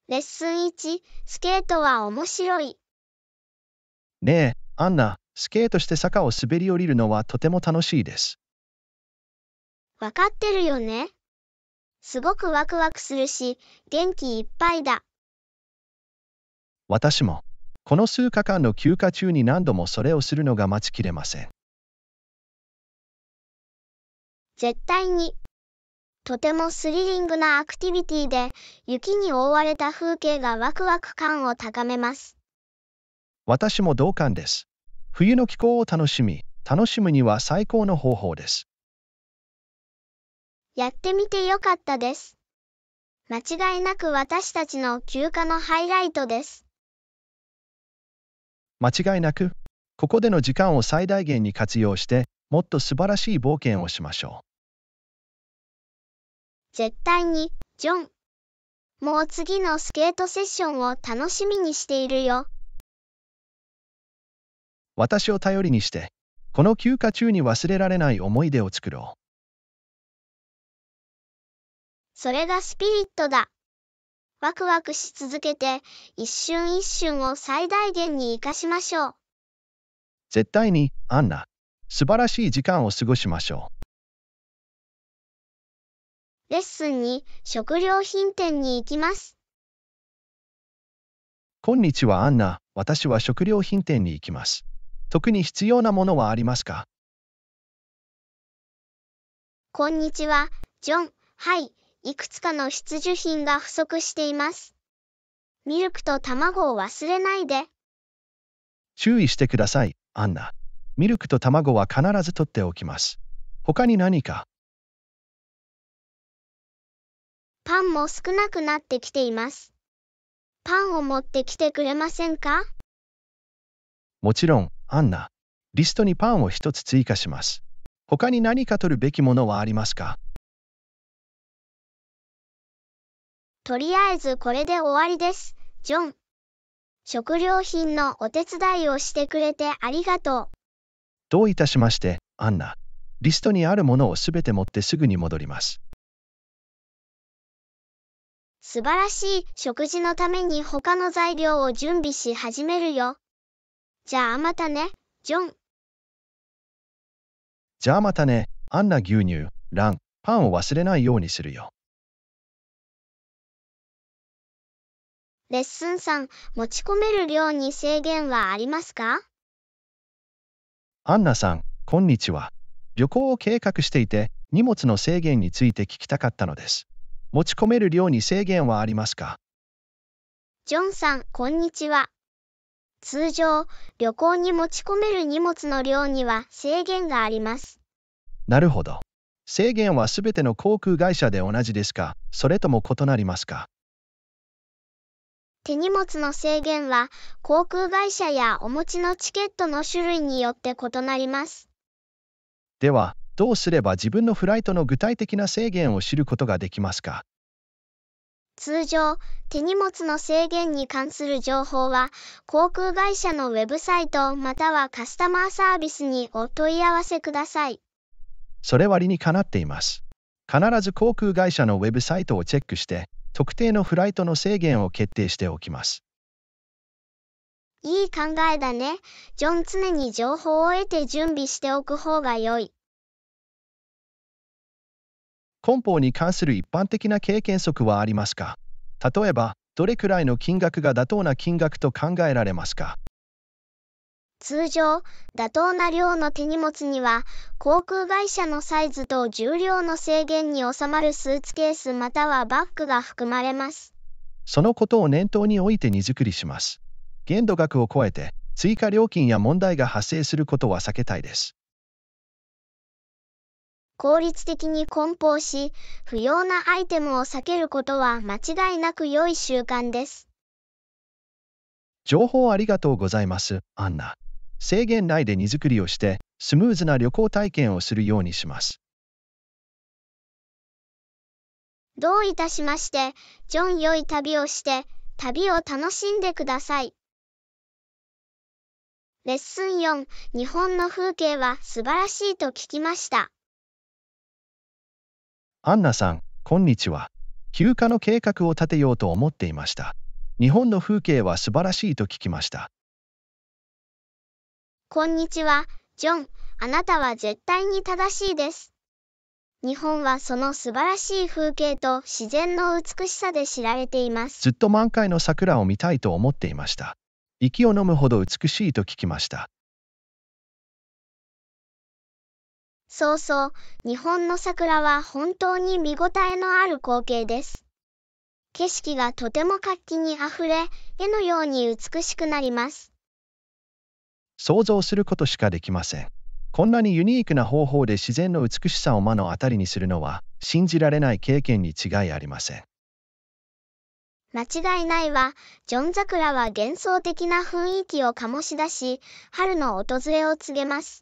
レッスン1、スケートは面白い。ねえ、アンナ、スケートして坂を滑り降りるのはとても楽しいです。わかってるよね。すごくワクワクするし、元気いっぱいだ。私も、この数日間の休暇中に何度もそれをするのが待ちきれません。絶対に。とてもスリリングなアクティビティで、雪に覆われた風景がワクワク感を高めます。私も同感です。冬の気候を楽しむには最高の方法です。やってみてよかったです。間違いなく私たちの休暇のハイライトです。間違いなく、ここでの時間を最大限に活用して、もっと素晴らしい冒険をしましょう。絶対に、ジョン。もう次のスケートセッションを楽しみにしているよ。私を頼りにして、この休暇中に忘れられない思い出を作ろう。それがスピリットだ。ワクワクし続けて、一瞬一瞬を最大限に生かしましょう。絶対に、アンナ、素晴らしい時間を過ごしましょう。レッスンに食料品店に行きます。こんにちはアンナ、私は食料品店に行きます。特に必要なものはありますか？こんにちは、ジョン。はい、いくつかの必需品が不足しています。ミルクと卵を忘れないで。注意してください、アンナ。ミルクと卵は必ず取っておきます。他に何か？パンも少なくなってきています。パンを持ってきてくれませんか？もちろん、アンナ。リストにパンを一つ追加します。他に何か取るべきものはありますか？とりあえずこれで終わりです、ジョン。食料品のお手伝いをしてくれてありがとう。どういたしまして、アンナ。リストにあるものをすべて持ってすぐに戻ります。素晴らしい食事のために他の材料を準備し始めるよ。じゃあまたね、ジョン。じゃあまたね、アンナ。牛乳、卵、パンを忘れないようにするよ。レッスン3、持ち込める量に制限はありますか？アンナさん、こんにちは。旅行を計画していて、荷物の制限について聞きたかったのです。持ち込める量に制限はありますか？ジョンさん、こんにちは。通常、旅行に持ち込める荷物の量には制限があります。なるほど。制限はすべての航空会社で同じですか？それとも異なりますか？手荷物の制限は、航空会社やお持ちのチケットの種類によって異なります。では、どうすれば自分のフライトの具体的な制限を知ることができますか？通常、手荷物の制限に関する情報は、航空会社のウェブサイトまたはカスタマーサービスにお問い合わせください。それは理にかなっています。必ず航空会社のウェブサイトをチェックして、特定のフライトの制限を決定しておきます。いい考えだね。ジョン、常に情報を得て準備しておく方が良い。梱包に関する一般的な経験則はありますか？例えば、どれくらいの金額が妥当な金額と考えられますか？通常、妥当な量の手荷物には、航空会社のサイズと重量の制限に収まるスーツケースまたはバッグが含まれます。そのことを念頭に置いて荷造りします。限度額を超えて、追加料金や問題が発生することは避けたいです。効率的に梱包し、不要なアイテムを避けることは間違いなく良い習慣です。情報ありがとうございます、アンナ。制限内で荷造りをして、スムーズな旅行体験をするようにします。どういたしまして、ジョン。良い旅をして、旅を楽しんでください。レッスン4、日本の風景は素晴らしいと聞きました。アンナさん、こんにちは。休暇の計画を立てようと思っていました。日本の風景は素晴らしいと聞きました。こんにちは、ジョン。あなたは絶対に正しいです。日本はその素晴らしい風景と自然の美しさで知られています。ずっと満開の桜を見たいと思っていました。息を飲むほど美しいと聞きました。そうそう、日本の桜は本当に見応えのある光景です。景色がとても活気にあふれ、絵のように美しくなります。想像することしかできません。こんなにユニークな方法で自然の美しさを目の当たりにするのは信じられない経験に違いありません。間違いないわ。ジョン桜は幻想的な雰囲気を醸し出し、春の訪れを告げます。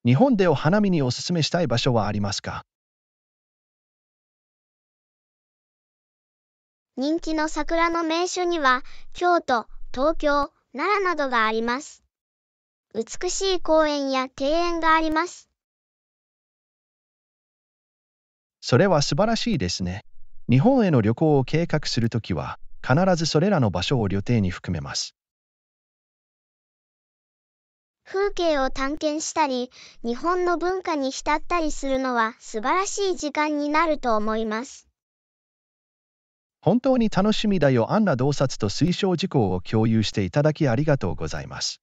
日本でお花見におすすめしたい場所はありますか？人気の桜の名所には、京都、東京、奈良などがあります。美しい公園や庭園があります。それは素晴らしいですね。日本への旅行を計画するときは、必ずそれらの場所を旅程に含めます。風景を探検したり、日本の文化に浸ったりするのは素晴らしい時間になると思います。本当に楽しみだよ。アンナ洞察と推奨事項を共有していただきありがとうございます。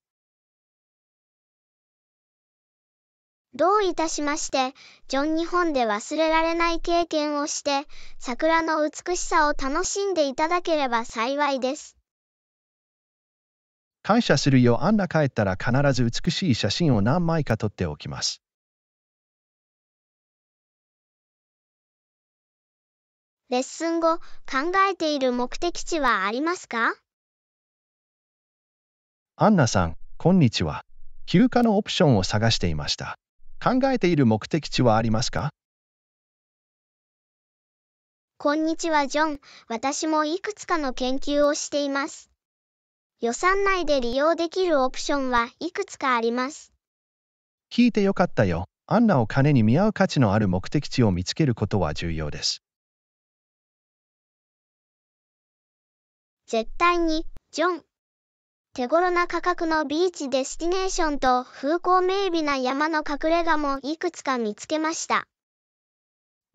どういたしまして、ジョン。日本で忘れられない経験をして、桜の美しさを楽しんでいただければ幸いです。感謝するよ。アンナ帰ったら必ず美しい写真を何枚か撮っておきます。レッスン後、考えている目的地はありますか？アンナさん、こんにちは。休暇のオプションを探していました。考えている目的地はありますか？こんにちは、ジョン。私もいくつかの研究をしています。予算内で利用できるオプションはいくつかあります。聞いてよかったよ。アンナを金に見合う価値のある目的地を見つけることは重要です。絶対に、ジョン。手頃な価格のビーチデスティネーションと風光明媚な山の隠れ家もいくつか見つけました。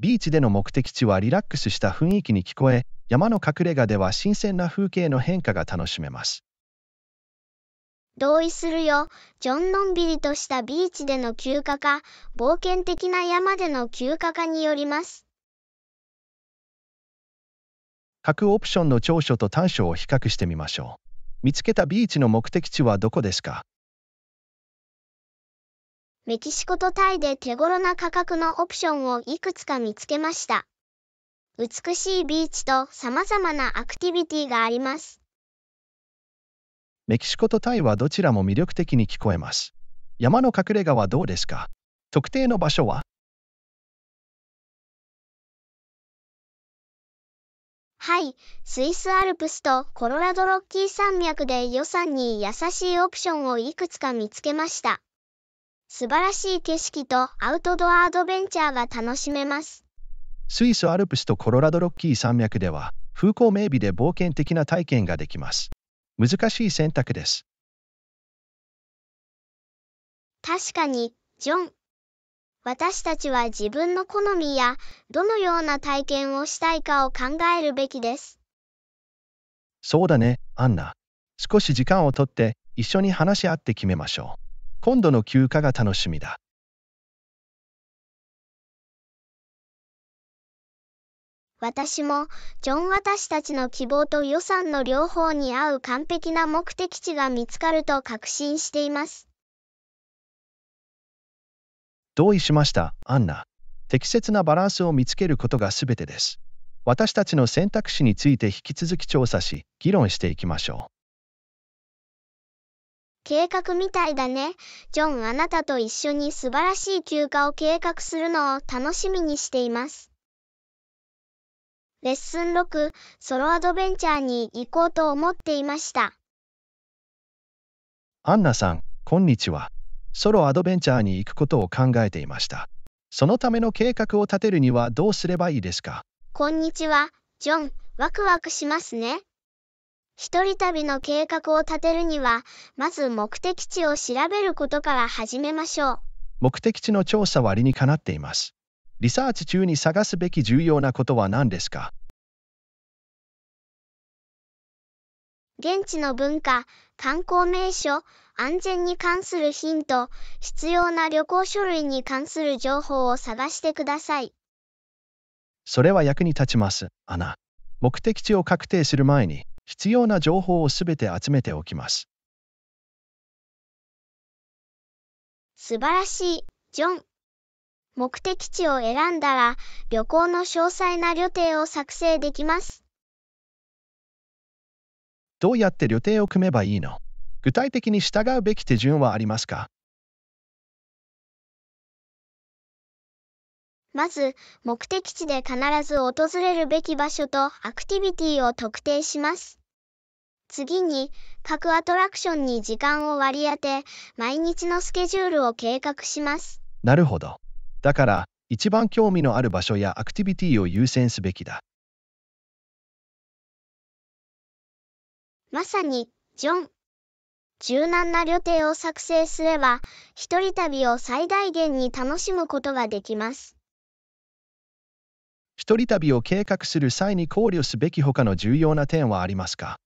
ビーチでの目的地はリラックスした雰囲気に聞こえ、山の隠れ家では新鮮な風景の変化が楽しめます。同意するよ。ジョン。のんびりとしたビーチでの休暇か、冒険的な山での休暇かによります。各オプションの長所と短所を比較してみましょう。見つけたビーチの目的地はどこですか？メキシコとタイで手頃な価格のオプションをいくつか見つけました。美しいビーチと様々なアクティビティがあります。メキシコとタイはどちらも魅力的に聞こえます。山の隠れ家はどうですか？特定の場所は？はい、スイスアルプスとコロラドロッキー山脈で予算に優しいオプションをいくつか見つけました。素晴らしい景色とアウトドアアドベンチャーが楽しめます。スイスアルプスとコロラドロッキー山脈では風光明媚で冒険的な体験ができます。難しい選択です。確かに、ジョン。私たちは自分の好みやどのような体験をしたいかを考えるべきです。そうだね、アンナ。少し時間をとって一緒に話し合って決めましょう。今度の休暇が楽しみだ。私も、ジョン。私たちの希望と予算の両方に合う完璧な目的地が見つかると確信しています。同意しました、アンナ。適切なバランスを見つけることが全てです。私たちの選択肢について引き続き調査し、議論していきましょう。計画みたいだね。ジョン。あなたと一緒に素晴らしい休暇を計画するのを楽しみにしています。レッスン6、ソロアドベンチャーに行こうと思っていました。アンナさん、こんにちは。ソロアドベンチャーに行くことを考えていました。そのための計画を立てるにはどうすればいいですか？こんにちは、ジョン。ワクワクしますね。一人旅の計画を立てるには、まず目的地を調べることから始めましょう。目的地の調査は理にかなっています。リサーチ中に探すべき重要なことは何ですか？現地の文化、観光名所、安全に関するヒント、必要な旅行書類に関する情報を探してください。それは役に立ちます、アナ。目的地を確定する前に、必要な情報をすべて集めておきます。素晴らしい、ジョン。目的地を選んだら、旅行の詳細な旅程を作成できます。どうやって旅程を組めばいいの？具体的に従うべき手順はありますか？まず、目的地で必ず訪れるべき場所とアクティビティを特定します。次に、各アトラクションに時間を割り当て、毎日のスケジュールを計画します。なるほど。だから、一番興味のある場所やアクティビティを優先すべきだ。まさに、ジョン。柔軟な旅程を作成すれば、一人旅を最大限に楽しむことができます。一人旅を計画する際に考慮すべき他の重要な点はありますか？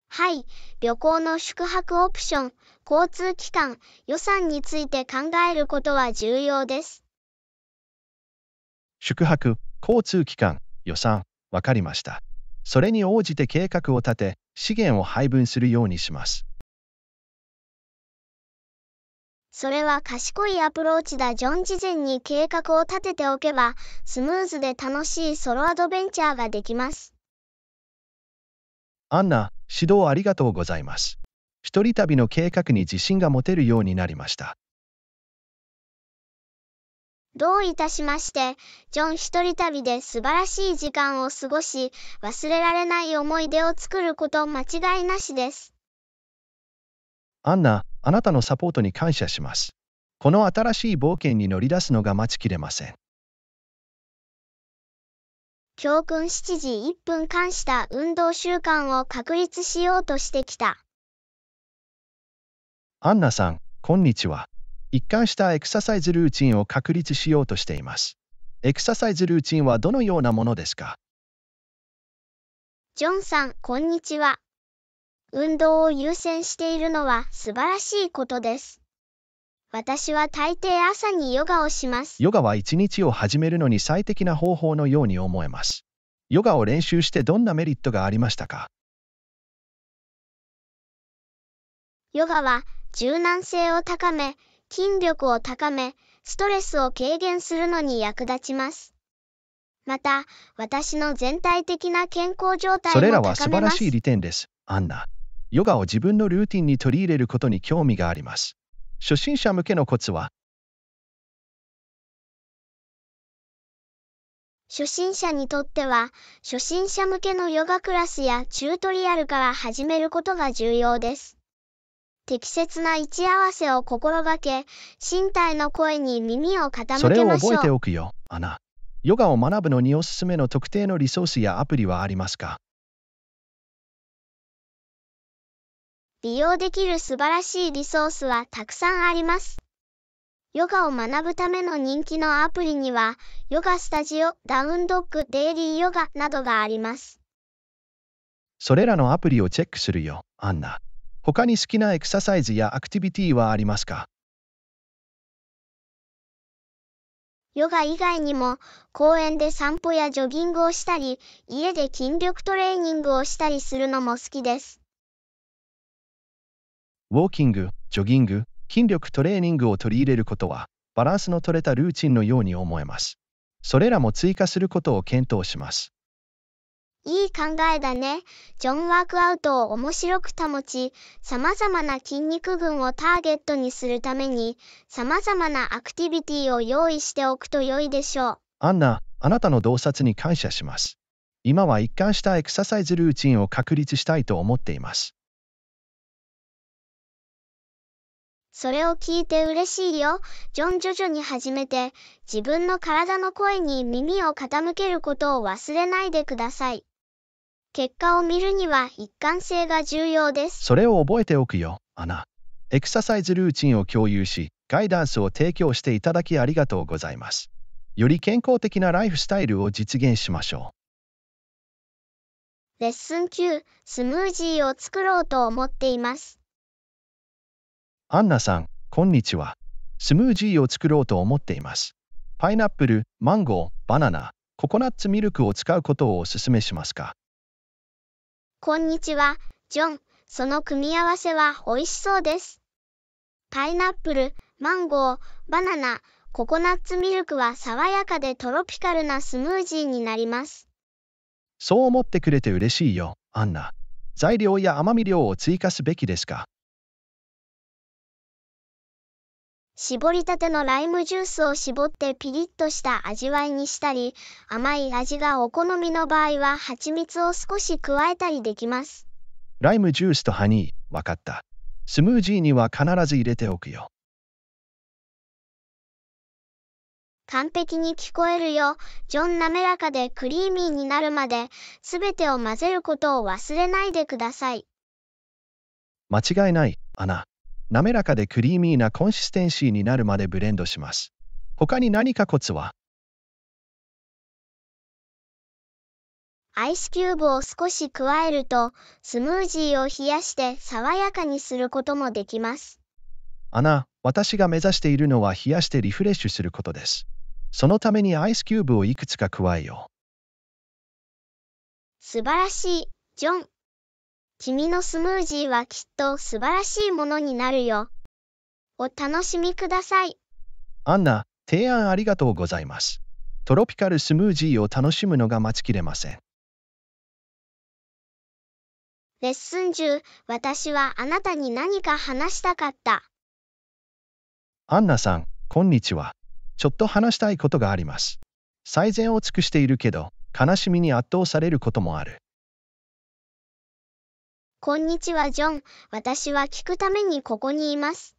はい、旅行の宿泊オプション、交通機関、予算について考えることは重要です。宿泊、交通機関、予算、わかりました。それに応じて計画を立て、資源を配分するようにします。それは賢いアプローチだ。ジョン。事前に計画を立てておけば、スムーズで楽しいソロアドベンチャーができます。アンナ、指導ありがとうございます。一人旅の計画に自信が持てるようになりました。どういたしまして、ジョン。一人旅で素晴らしい時間を過ごし、忘れられない思い出を作ること間違いなしです。アンナ、あなたのサポートに感謝します。この新しい冒険に乗り出すのが待ちきれません。教訓7時1分間した運動習慣を確立しようとしてきた。アンナさん、こんにちは。一貫したエクササイズルーチンを確立しようとしています。エクササイズルーチンはどのようなものですか？ジョンさん、こんにちは。運動を優先しているのは素晴らしいことです。私は大抵朝にヨガをします。ヨガは一日を始めるのに最適な方法のように思えます。ヨガを練習してどんなメリットがありましたか？ヨガは柔軟性を高め、筋力を高め、ストレスを軽減するのに役立ちます。また、私の全体的な健康状態も高めます。それらは素晴らしい利点です、アンナ。ヨガを自分のルーティンに取り入れることに興味があります。初心者向けのコツは？初心者にとっては、初心者向けのヨガクラスやチュートリアルから始めることが重要です。適切な位置合わせを心がけ、身体の声に耳を傾けましょう。それを覚えておくよ、アナ。ヨガを学ぶのにおすすめの特定のリソースやアプリはありますか？利用できる素晴らしいリソースはたくさんあります。ヨガを学ぶための人気のアプリには、ヨガスタジオ、ダウンドッグ、デイリーヨガなどがあります。それらのアプリをチェックするよ、アンナ。他に好きなエクササイズやアクティビティはありますか？ヨガ以外にも、公園で散歩やジョギングをしたり、家で筋力トレーニングをしたりするのも好きです。ウォーキング、ジョギング、筋力トレーニングを取り入れることは、バランスの取れたルーチンのように思えます。それらも追加することを検討します。いい考えだね。ジョン。ワークアウトを面白く保ち、様々な筋肉群をターゲットにするために、様々なアクティビティを用意しておくと良いでしょう。アンナ、あなたの洞察に感謝します。今は一貫したエクササイズルーチンを確立したいと思っています。それを聞いて嬉しいよ。ジョン、徐々に始めて、自分の体の声に耳を傾けることを忘れないでください。結果を見るには一貫性が重要です。それを覚えておくよ、アナ。エクササイズルーチンを共有し、ガイダンスを提供していただきありがとうございます。より健康的なライフスタイルを実現しましょう。レッスン9、スムージーを作ろうと思っています。アンナさん、こんにちは。スムージーを作ろうと思っています。パイナップル、マンゴー、バナナ、ココナッツミルクを使うことをお勧めしますか？こんにちは、ジョン。その組み合わせは美味しそうです。パイナップル、マンゴー、バナナ、ココナッツミルクは爽やかでトロピカルなスムージーになります。そう思ってくれて嬉しいよ、アンナ。材料や甘み料を追加すべきですか？搾りたてのライムジュースを絞ってピリッとした味わいにしたり、甘い味がお好みの場合は蜂蜜を少し加えたりできます。ライムジュースとハニー、わかった。スムージーには必ず入れておくよ。完璧に聞こえるよ。ジョン、滑らかでクリーミーになるまで、すべてを混ぜることを忘れないでください。間違いない、アナ。滑らかでクリーミーなコンシステンシーになるまでブレンドします。他に何かコツは？アイスキューブを少し加えると、スムージーを冷やして爽やかにすることもできます。アナ、私が目指しているのは冷やしてリフレッシュすることです。そのためにアイスキューブをいくつか加えよう。素晴らしい、ジョン。君のスムージーはきっと素晴らしいものになるよ。お楽しみください。アンナ、提案ありがとうございます。トロピカルスムージーを楽しむのが待ちきれません。レッスン10、私はあなたに何か話したかった。アンナさん、こんにちは。ちょっと話したいことがあります。最善を尽くしているけど、悲しみに圧倒されることもある。こんにちは、ジョン。私は聞くためにここにいます。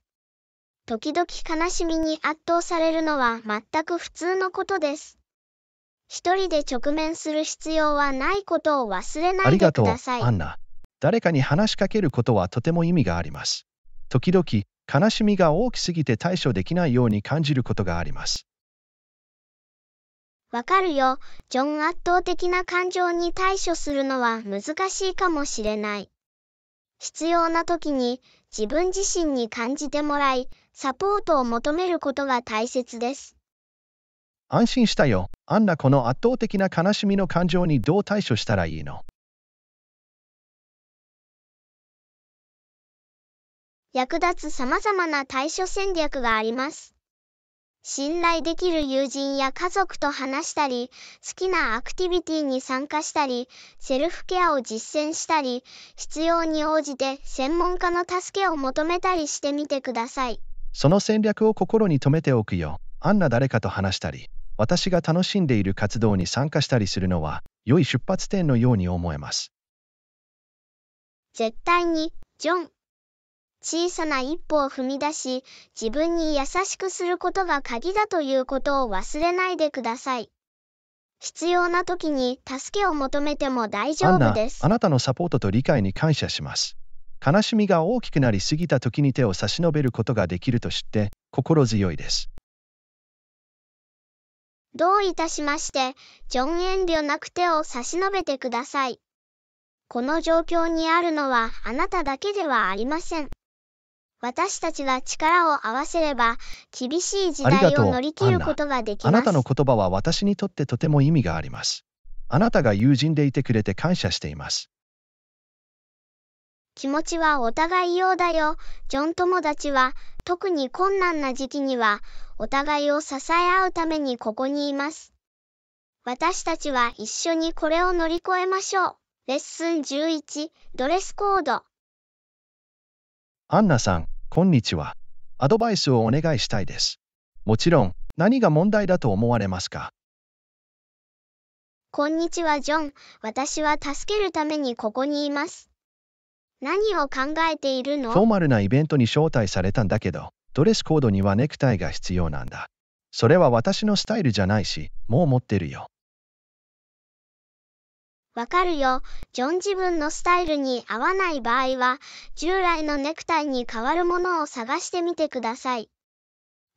時々悲しみに圧倒されるのは全く普通のことです。一人で直面する必要はないことを忘れないでください。ありがとう、アンナ。誰かに話しかけることはとても意味があります。時々、悲しみが大きすぎて対処できないように感じることがあります。わかるよ、ジョン。圧倒的な感情に対処するのは難しいかもしれない。必要な時に自分自身に感じてもらい、サポートを求めることが大切です。安心したよ、アンナ。この圧倒的な悲しみの感情にどう対処したらいいの？役立つ様々な対処戦略があります。信頼できる友人や家族と話したり、好きなアクティビティに参加したり、セルフケアを実践したり、必要に応じて専門家の助けを求めたりしてみてください。その戦略を心に留めておくよ、アンナ。誰かと話したり、私が楽しんでいる活動に参加したりするのは、良い出発点のように思えます。絶対に、ジョン。小さな一歩を踏み出し、自分に優しくすることが鍵だということを忘れないでください。必要な時に助けを求めても大丈夫です。アンナ、あなたのサポートと理解に感謝します。悲しみが大きくなりすぎた時に手を差し伸べることができると知って心強いです。どういたしまして、ジョン。遠慮なく手を差し伸べてください。この状況にあるのはあなただけではありません。私たちが力を合わせれば、厳しい時代を乗り切ることができます。あなたの言葉は私にとってとても意味があります。あなたが友人でいてくれて感謝しています。気持ちはお互いようだよ、ジョン。友達は、特に困難な時期には、お互いを支え合うためにここにいます。私たちは一緒にこれを乗り越えましょう。レッスン11、ドレスコード。アンナさん、こんにちは。アドバイスをお願いしたいです。もちろん、何が問題だと思われますか？こんにちは、ジョン。私は助けるためにここにいます。何を考えているの？フォーマルなイベントに招待されたんだけど、ドレスコードにはネクタイが必要なんだ。それは私のスタイルじゃないし、もう持ってるよ。わかるよ。ジョン自分のスタイルに合わない場合は、従来のネクタイに代わるものを探してみてください。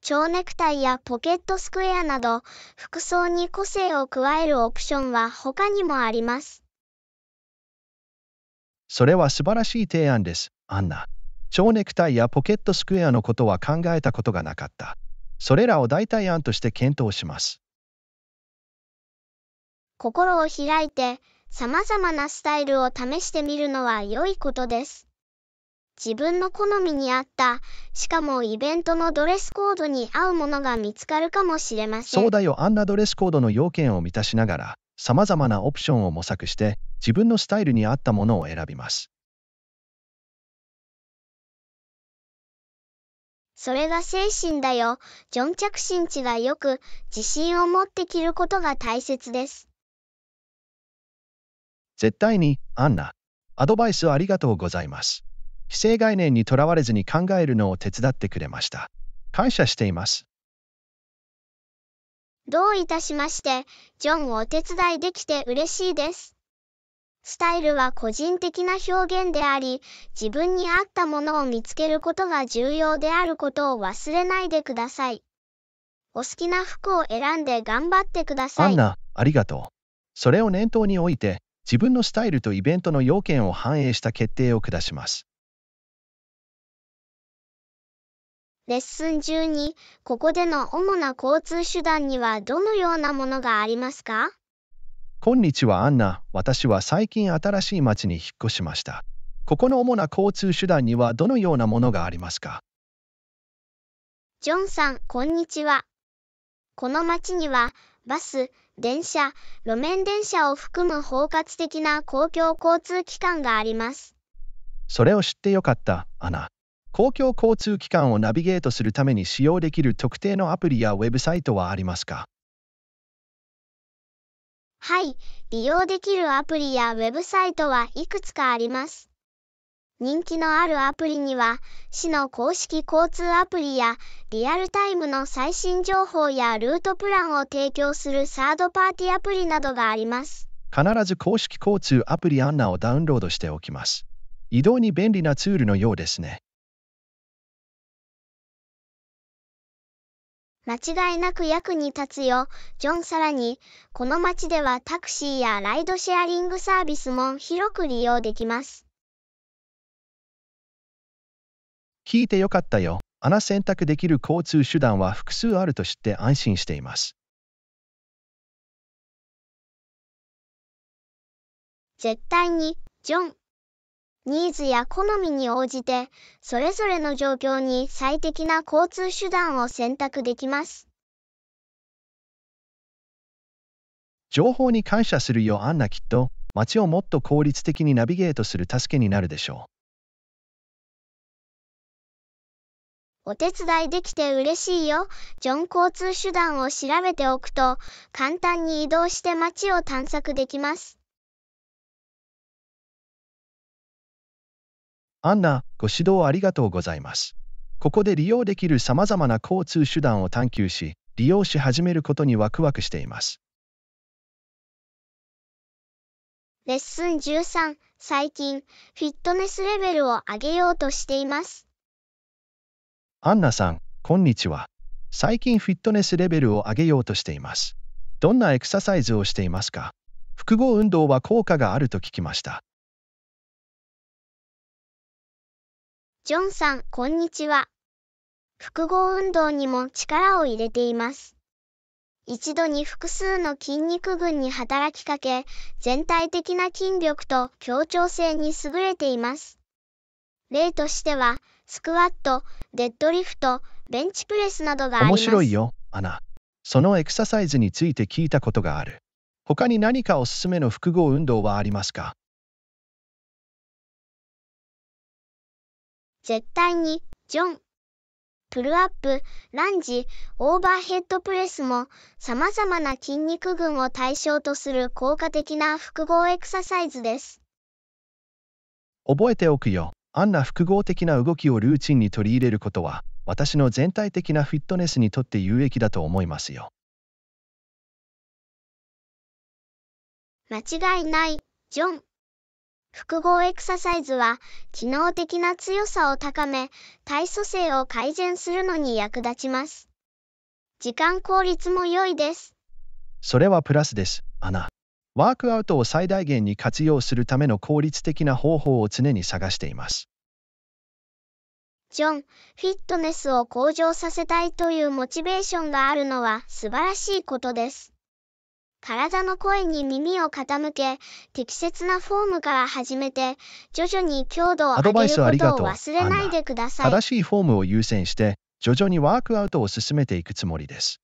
蝶ネクタイやポケットスクエアなど、服装に個性を加えるオプションは他にもあります。それは素晴らしい提案です、アンナ。蝶ネクタイやポケットスクエアのことは考えたことがなかった。それらを代替案として検討します。心を開いて、様々なスタイルを試してみるのは良いことです。自分の好みに合った、しかもイベントのドレスコードに合うものが見つかるかもしれません。そうだよ、アンナ。ドレスコードの要件を満たしながら、様々なオプションを模索して、自分のスタイルに合ったものを選びます。それが精神だよ。ジョン着信地がよく、自信を持って着ることが大切です。絶対に、アンナ。アドバイスありがとうございます。既成概念にとらわれずに考えるのを手伝ってくれました。感謝しています。どういたしまして、ジョンをお手伝いできて嬉しいです。スタイルは個人的な表現であり、自分に合ったものを見つけることが重要であることを忘れないでください。お好きな服を選んで頑張ってください。アンナ、ありがとう。それを念頭に置いて、自分のスタイルとイベントの要件を反映した決定を下します。レッスン12、ここでの主な交通手段にはどのようなものがありますか？こんにちは、アンナ。私は最近新しい町に引っ越しました。ここの主な交通手段にはどのようなものがありますか？ジョンさん、こんにちは。この町には、バス、電車、路面電車を含む包括的な公共交通機関があります。それを知ってよかった、アナ。公共交通機関をナビゲートするために使用できる特定のアプリやウェブサイトはありますか？はい、利用できるアプリやウェブサイトはいくつかあります。人気のあるアプリには、市の公式交通アプリや、リアルタイムの最新情報やルートプランを提供するサードパーティアプリなどがあります。必ず公式交通アプリアンナをダウンロードしておきます。移動に便利なツールのようですね。間違いなく役に立つよ、ジョン。さらに、この街ではタクシーやライドシェアリングサービスも広く利用できます。聞いてよかったよ。アナ。選択できる交通手段は複数あると知って安心しています。絶対に、ジョン。ニーズや好みに応じて、それぞれの状況に最適な交通手段を選択できます。情報に感謝するよ、アンナ。きっと、街をもっと効率的にナビゲートする助けになるでしょう。お手伝いできて嬉しいよ、ジョン。交通手段を調べておくと、簡単に移動して街を探索できます。アンナ、ご指導ありがとうございます。ここで利用できる様々な交通手段を探求し、利用し始めることにワクワクしています。レッスン13、最近、フィットネスレベルを上げようとしています。アンナさん、こんにちは。最近フィットネスレベルを上げようとしています。どんなエクササイズをしていますか？複合運動は効果があると聞きました。ジョンさん、こんにちは。複合運動にも力を入れています。一度に複数の筋肉群に働きかけ、全体的な筋力と協調性に優れています。例としては、スクワット、デッドリフト、ベンチプレスなどがあります。面白いよ、アナ。そのエクササイズについて聞いたことがある。他に何かおすすめの複合運動はありますか？絶対に、ジョン。プルアップ、ランジ、オーバーヘッドプレスも、様々な筋肉群を対象とする効果的な複合エクササイズです。覚えておくよ。あんな複合的な動きをルーチンに取り入れることは、私の全体的なフィットネスにとって有益だと思いますよ。間違いない、ジョン。複合エクササイズは、機能的な強さを高め、体組成を改善するのに役立ちます。時間効率も良いです。それはプラスです、アナ。ワークアウトを最大限に活用するための効率的な方法を常に探しています。ジョン、フィットネスを向上させたいというモチベーションがあるのは素晴らしいことです。体の声に耳を傾け、適切なフォームから始めて、徐々に強度を上げることを忘れないでください。正しいフォームを優先して、徐々にワークアウトを進めていくつもりです。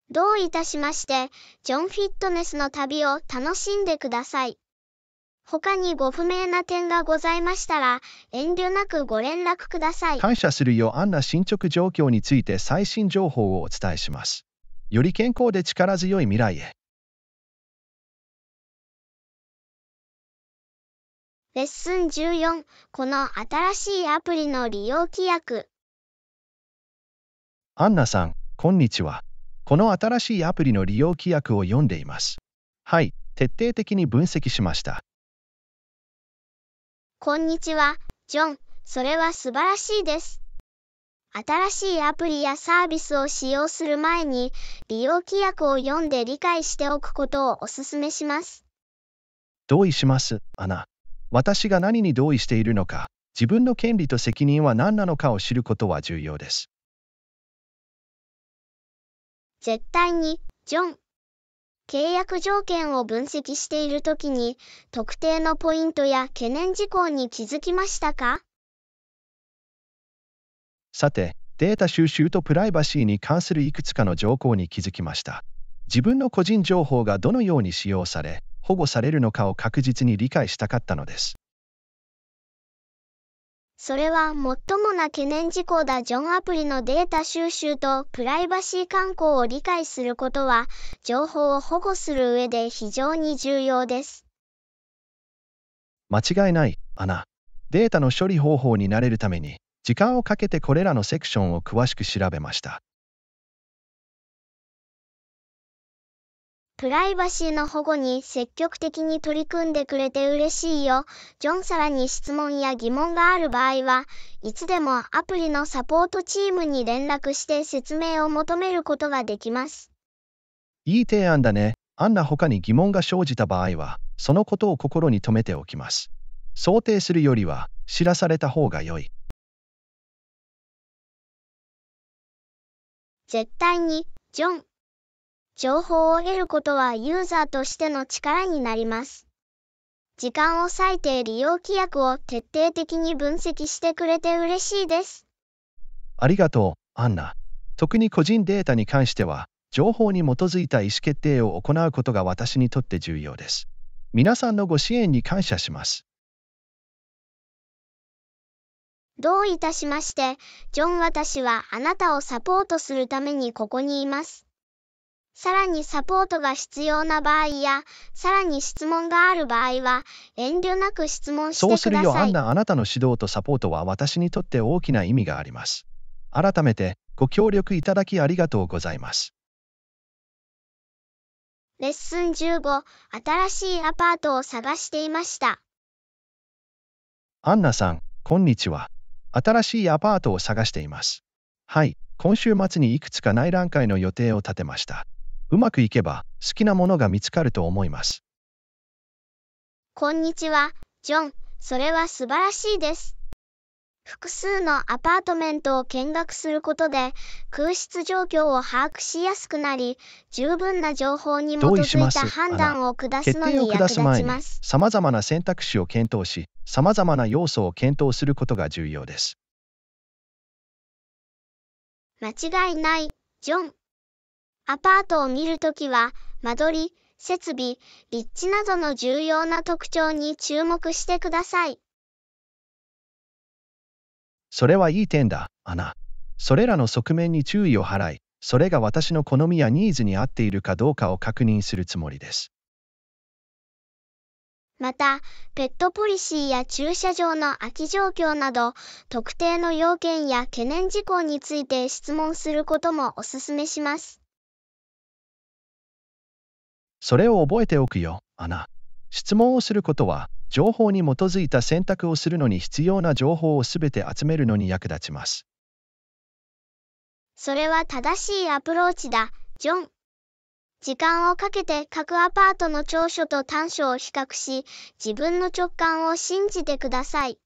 どういたしまして、ジョンフィットネスの旅を楽しんでください。他にご不明な点がございましたら、遠慮なくご連絡ください。感謝するよ。アンナ進捗状況について最新情報をお伝えします。より健康で力強い未来へ。レッスン14、この新しいアプリの利用規約。アンナさん、こんにちは。この新しいアプリの利用規約を読んでいます。はい、徹底的に分析しました。こんにちは、ジョン。それは素晴らしいです。新しいアプリやサービスを使用する前に、利用規約を読んで理解しておくことをお勧めします。同意します、アナ。私が何に同意しているのか、自分の権利と責任は何なのかを知ることは重要です。絶対に、ジョン。契約条件を分析しているときに、特定のポイントや懸念事項に気づきましたか？さて、データ収集とプライバシーに関するいくつかの条項に気づきました。自分の個人情報がどのように使用され、保護されるのかを確実に理解したかったのです。それは最もな懸念事項だ。ジョン。アプリのデータ収集とプライバシー慣行を理解することは、情報を保護する上で非常に重要です。間違いない、アナ。データの処理方法に慣れるために、時間をかけてこれらのセクションを詳しく調べました。プライバシーの保護に積極的に取り組んでくれて嬉しいよ、ジョン。さらに質問や疑問がある場合は、いつでもアプリのサポートチームに連絡して説明を求めることができます。いい提案だね。アンナ。他に疑問が生じた場合は、そのことを心に留めておきます。想定するよりは、知らされた方が良い。絶対に、ジョン。情報を得ることはユーザーとしての力になります。時間を割いて利用規約を徹底的に分析してくれて嬉しいです。ありがとう、アンナ。特に個人データに関しては、情報に基づいた意思決定を行うことが私にとって重要です。皆さんのご支援に感謝します。どういたしまして、ジョン。私はあなたをサポートするためにここにいます。さらにサポートが必要な場合や、さらに質問がある場合は、遠慮なく質問してください。そうするよ、アンナ。あなたの指導とサポートは私にとって大きな意味があります。改めて、ご協力いただきありがとうございます。レッスン15、新しいアパートを探していました。アンナさん、こんにちは。新しいアパートを探しています。はい、今週末にいくつか内覧会の予定を立てました。うまくいけば、好きなものが見つかると思います。こんにちは、ジョン。それは素晴らしいです。複数のアパートメントを見学することで、空室状況を把握しやすくなり、十分な情報に基づいた判断を下すのに役立ちます。さまざまな選択肢を検討し、さまざまな要素を検討することが重要です。間違いない、ジョン。アパートを見るときは、間取り、設備、立地などの重要な特徴に注目してください。それはいい点だ、アナ。それらの側面に注意を払い、それが私の好みやニーズに合っているかどうかを確認するつもりです。また、ペットポリシーや駐車場の空き状況など、特定の要件や懸念事項について質問することもお勧めします。それを覚えておくよ、アナ。質問をすることは、情報に基づいた選択をするのに必要な情報をすべて集めるのに役立ちます。それは正しいアプローチだ、ジョン。時間をかけて各アパートの長所と短所を比較し、自分の直感を信じてください。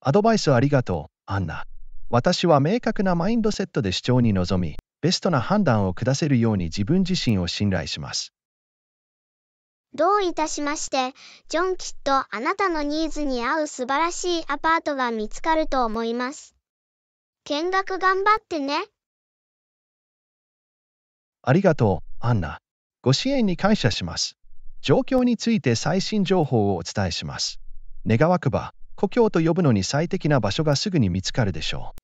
アドバイスありがとう、アンナ。私は明確なマインドセットで視聴に臨み、ベストな判断を下せるように自分自身を信頼します。どういたしまして、ジョン。きっとあなたのニーズに合う素晴らしいアパートが見つかると思います。見学頑張ってね。ありがとう、アンナ。ご支援に感謝します。状況について最新情報をお伝えします。願わくば、故郷と呼ぶのに最適な場所がすぐに見つかるでしょう。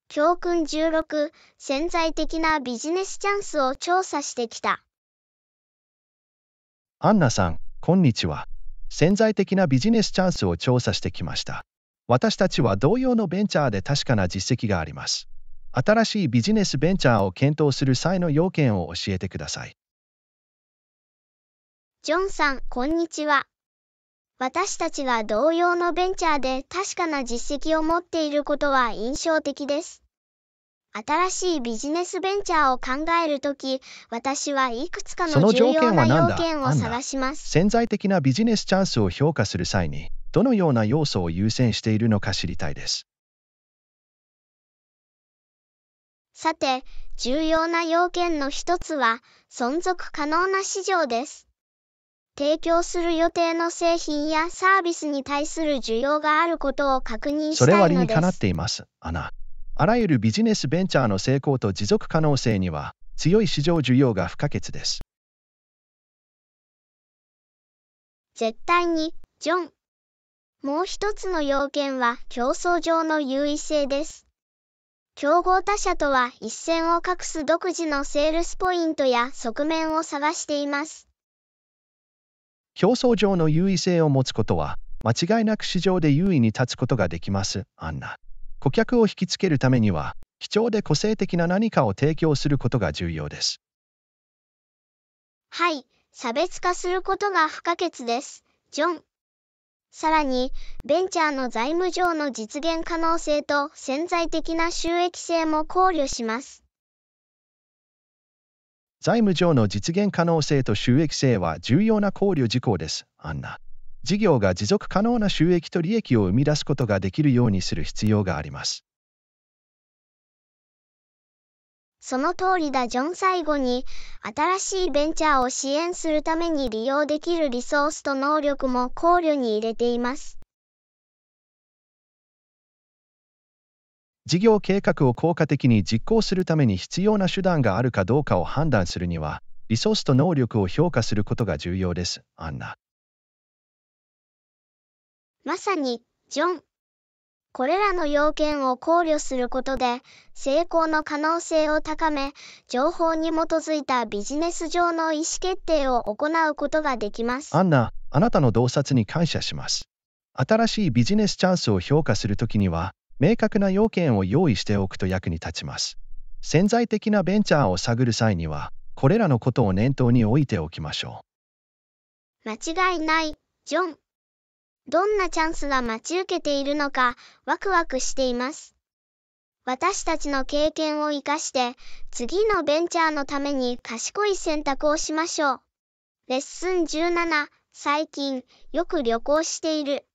教訓16、潜在的なビジネスチャンスを調査してきた。アンナさん、こんにちは。潜在的なビジネスチャンスを調査してきました。私たちは同様のベンチャーで確かな実績があります。新しいビジネスベンチャーを検討する際の要件を教えてください。ジョンさん、こんにちは。私たちが同様のベンチャーで確かな実績を持っていることは印象的です。新しいビジネスベンチャーを考えるとき、私はいくつかの重要な要件を探します。潜在的なビジネスチャンスを評価する際に、どのような要素を優先しているのか知りたいです。さて、重要な要件の一つは、存続可能な市場です。提供する予定の製品やサービスに対する需要があることを確認したいのです。それは理にかなっています、アナ。あらゆるビジネスベンチャーの成功と持続可能性には、強い市場需要が不可欠です。絶対に、ジョン。もう一つの要件は競争上の優位性です。競合他社とは一線を画す独自のセールスポイントや側面を探しています。競争上の優位性を持つことは、間違いなく市場で優位に立つことができます、アンナ。顧客を引きつけるためには、貴重で個性的な何かを提供することが重要です。はい、差別化することが不可欠です、ジョン。さらに、ベンチャーの財務上の実現可能性と潜在的な収益性も考慮します。財務上の実現可能性と収益性は重要な考慮事項です、アンナ。事業が持続可能な収益と利益を生み出すことができるようにする必要があります。その通りだ、ジョン。最後に、新しいベンチャーを支援するために利用できるリソースと能力も考慮に入れています。事業計画を効果的に実行するために必要な手段があるかどうかを判断するには、リソースと能力を評価することが重要です、アンナ。まさに、ジョン。これらの要件を考慮することで、成功の可能性を高め、情報に基づいたビジネス上の意思決定を行うことができます。アンナ、あなたの洞察に感謝します。新しいビジネスチャンスを評価するときには、明確な要件を用意しておくと役に立ちます。潜在的なベンチャーを探る際には、これらのことを念頭に置いておきましょう。間違いない、ジョン。どんなチャンスが待ち受けているのか、ワクワクしています。私たちの経験を生かして、次のベンチャーのために賢い選択をしましょう。レッスン17、最近、よく旅行している。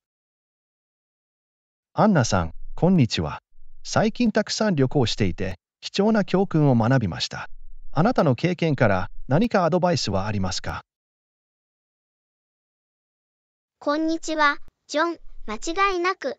アンナさん、こんにちは。最近たくさん旅行していて、貴重な教訓を学びました。あなたの経験から何かアドバイスはありますか？こんにちは、ジョン。間違いなく。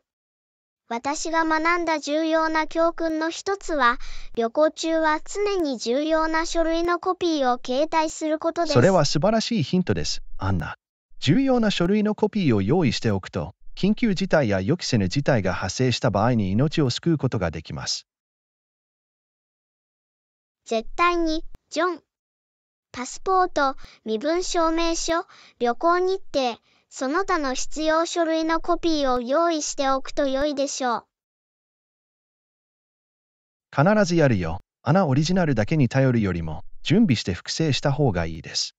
私が学んだ重要な教訓の一つは、旅行中は常に重要な書類のコピーを携帯することです。それは素晴らしいヒントです、アンナ。重要な書類のコピーを用意しておくと、緊急事態や予期せぬ事態が発生した場合に命を救うことができます。絶対に、ジョン。パスポート、身分証明書、旅行日程、その他の必要書類のコピーを用意しておくと良いでしょう。必ずやるよ。オリジナルだけに頼るよりも、準備して複製した方がいいです。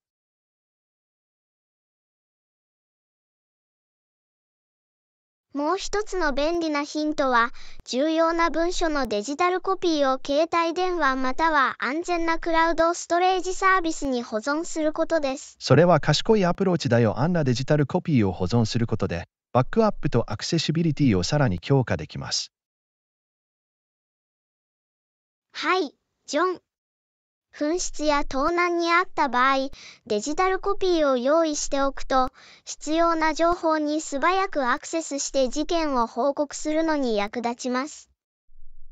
もう一つの便利なヒントは、重要な文書のデジタルコピーを携帯電話または安全なクラウドストレージサービスに保存することです。それは賢いアプローチだよ。デジタルコピーを保存することで、バックアップとアクセシビリティをさらに強化できます。はい、ジョン。紛失や盗難にあった場合、デジタルコピーを用意しておくと、必要な情報に素早くアクセスして事件を報告するのに役立ちます。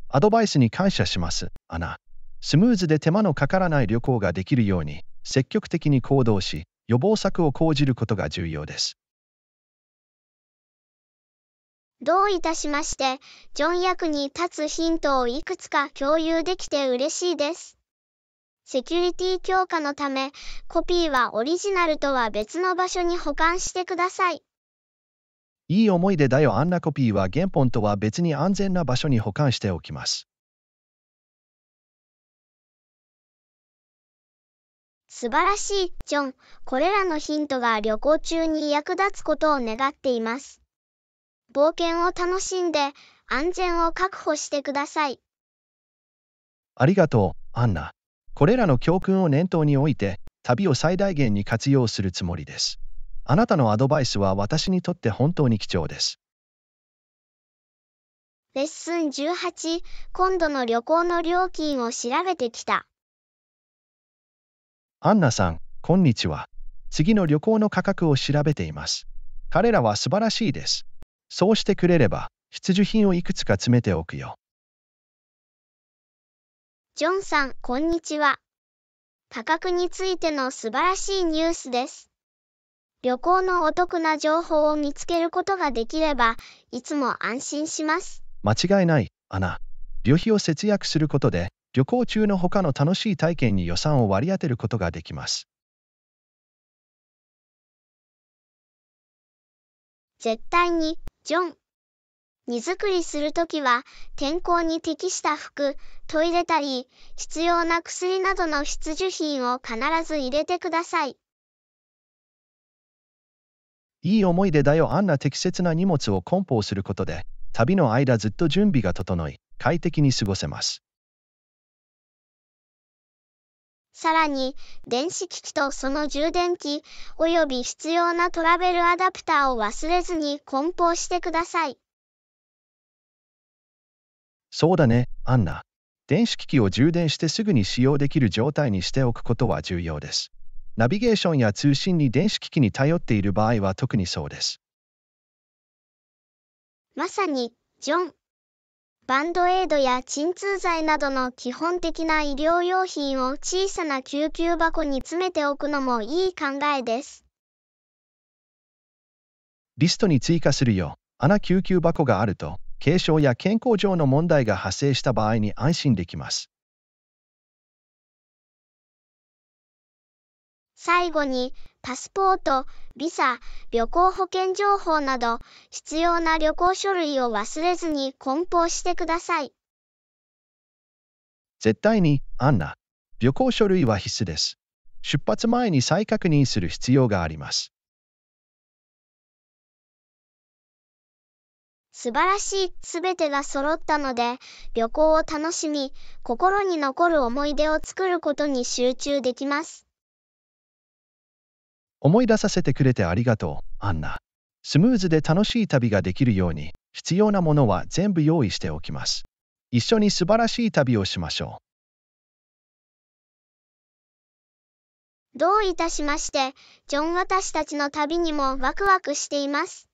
アドバイスに感謝します、アナ。スムーズで手間のかからない旅行ができるように、積極的に行動し、予防策を講じることが重要です。どういたしまして、ジョン役に立つヒントをいくつか共有できて嬉しいです。セキュリティ強化のため、コピーはオリジナルとは別の場所に保管してください。いい思い出だよ。コピーは原本とは別に安全な場所に保管しておきます。素晴らしい、ジョン。これらのヒントが旅行中に役立つことを願っています。冒険を楽しんで、安全を確保してください。ありがとう、アンナ。これらの教訓を念頭に置いて、旅を最大限に活用するつもりです。あなたのアドバイスは私にとって本当に貴重です。レッスン18、今度の旅行の料金を調べてきた。アンナさん、こんにちは。次の旅行の価格を調べています。彼らは素晴らしいです。そうしてくれれば、必需品をいくつか詰めておくよ。ジョンさん、こんにちは。価格についての素晴らしいニュースです。旅行のお得な情報を見つけることができれば、いつも安心します。間違いない、アナ。旅費を節約することで、旅行中の他の楽しい体験に予算を割り当てることができます。絶対に、ジョン。荷造りするときは、天候に適した服、トイレタリー、必要な薬などの必需品を必ず入れてください。いい思い出だよ。適切な荷物を梱包することで、旅の間ずっと準備が整い、快適に過ごせます。さらに、電子機器とその充電器、および必要なトラベルアダプターを忘れずに梱包してください。そうだね、アンナ。電子機器を充電してすぐに使用できる状態にしておくことは重要です。ナビゲーションや通信に電子機器に頼っている場合は特にそうです。まさに、ジョン。バンドエイドや鎮痛剤などの基本的な医療用品を小さな救急箱に詰めておくのもいい考えです。リストに追加するよ。救急箱があると、軽症や健康上の問題が発生した場合に安心できます。最後に、パスポート、ビザ、旅行保険情報など、必要な旅行書類を忘れずに梱包してください。絶対に、アンナ。旅行書類は必須です。出発前に再確認する必要があります。素晴らしい、すべてが揃ったので、旅行を楽しみ、心に残る思い出を作ることに集中できます。思い出させてくれてありがとう、アンナ。スムーズで楽しい旅ができるように、必要なものは全部用意しておきます。一緒に素晴らしい旅をしましょう。どういたしまして、ジョン、私たちの旅にもワクワクしています。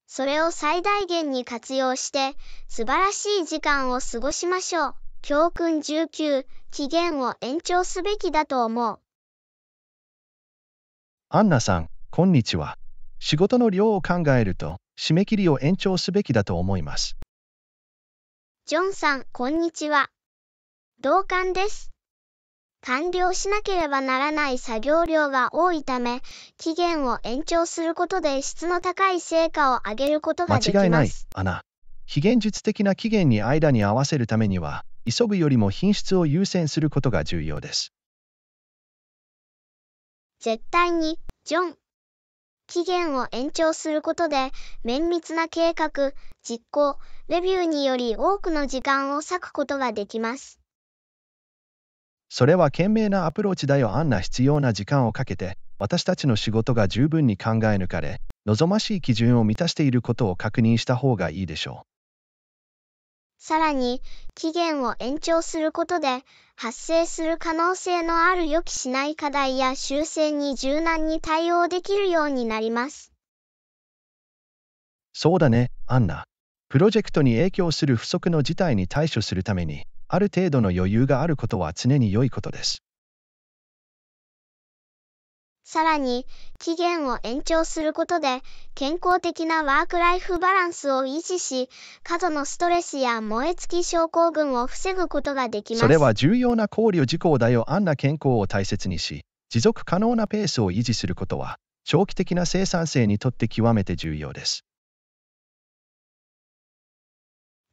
それを最大限に活用して、素晴らしい時間を過ごしましょう。教訓19、期限を延長すべきだと思う。アンナさん、こんにちは。仕事の量を考えると、締め切りを延長すべきだと思います。ジョンさん、こんにちは。同感です。完了しなければならない作業量が多いため、期限を延長することで質の高い成果を上げることができ間違いない、ます。アナ。非現実的な期限に間に合わせるためには、急ぐよりも品質を優先することが重要です。絶対に、ジョン。期限を延長することで、綿密な計画、実行、レビューにより多くの時間を割くことができます。それは賢明なアプローチだよ。必要な時間をかけて、私たちの仕事が十分に考え抜かれ、望ましい基準を満たしていることを確認した方がいいでしょう。さらに、期限を延長することで、発生する可能性のある予期しない課題や修正に柔軟に対応できるようになります。そうだね、アンナ。プロジェクトに影響する不測の事態に対処するために、ある程度の余裕があることは常に良いことです。さらに、期限を延長することで、健康的なワークライフバランスを維持し、過度のストレスや燃え尽き症候群を防ぐことができます。それは重要な考慮事項だよ。健康を大切にし、持続可能なペースを維持することは、長期的な生産性にとって極めて重要です。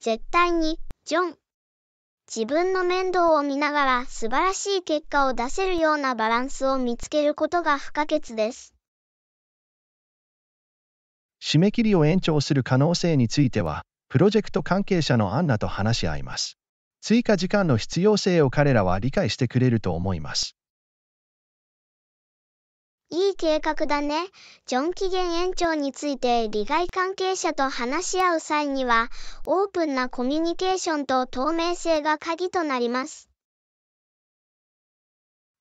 絶対に、ジョン。自分の面倒を見ながら素晴らしい結果を出せるようなバランスを見つけることが不可欠です。締め切りを延長する可能性については、プロジェクト関係者のアンナと話し合います。追加時間の必要性を彼らは理解してくれると思います。いい計画だね。ジョン。期限延長について利害関係者と話し合う際には、オープンなコミュニケーションと透明性が鍵となります。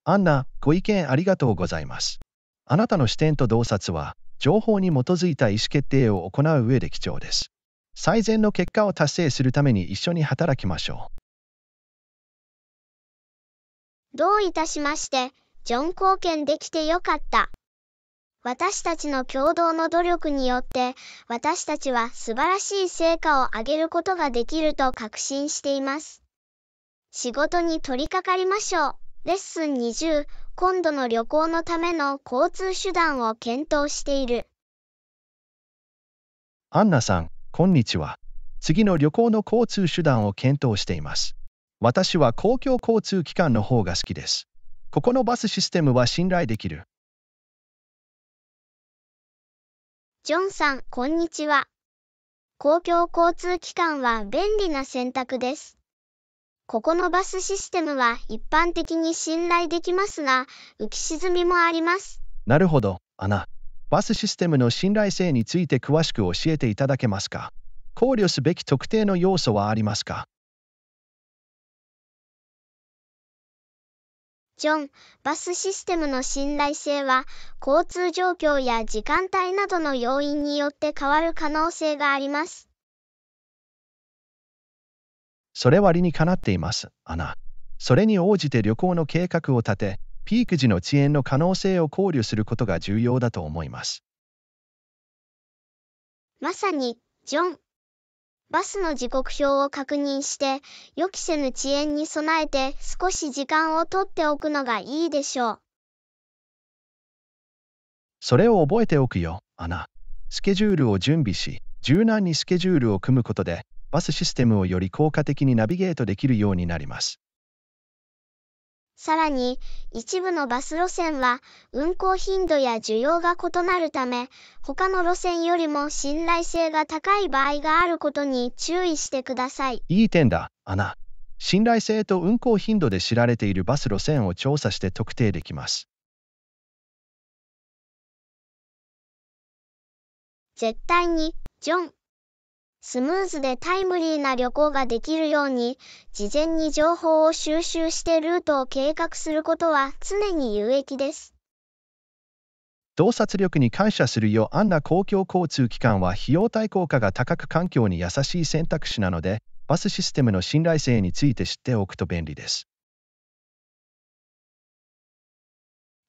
アンナ、ご意見ありがとうございます。あなたの視点と洞察は、情報に基づいた意思決定を行う上で貴重です。最善の結果を達成するために一緒に働きましょう。どういたしまして、ジョン。貢献できてよかった。私たちの共同の努力によって、私たちは素晴らしい成果を上げることができると確信しています。仕事に取り掛かりましょう。レッスン20、今度の旅行のための交通手段を検討している。アンナさん、こんにちは。次の旅行の交通手段を検討しています。私は公共交通機関の方が好きです。ここのバスシステムは信頼できる。ジョンさん、こんにちは。公共交通機関は便利な選択です。ここのバスシステムは一般的に信頼できますが、浮き沈みもあります。なるほど、アナ。バスシステムの信頼性について詳しく教えていただけますか？考慮すべき特定の要素はありますか？ジョン。バスシステムの信頼性は、交通状況や時間帯などの要因によって変わる可能性があります。それは理にかなっています、アナ。それに応じて旅行の計画を立て、ピーク時の遅延の可能性を考慮することが重要だと思います。まさに、ジョン。バスの時刻表を確認して、予期せぬ遅延に備えて少し時間を取っておくのがいいでしょう。それを覚えておくよ、アナ。スケジュールを準備し、柔軟にスケジュールを組むことで、バスシステムをより効果的にナビゲートできるようになります。さらに、一部のバス路線は運行頻度や需要が異なるため、他の路線よりも信頼性が高い場合があることに注意してください。いい点だ、アナ。信頼性と運行頻度で知られているバス路線を調査して特定できます。絶対に、ジョン。スムーズでタイムリーな旅行ができるように、事前に情報を収集してルートを計画することは常に有益です。洞察力に感謝するよ。アンナ。公共交通機関は費用対効果が高く環境に優しい選択肢なので、バスシステムの信頼性について知っておくと便利です。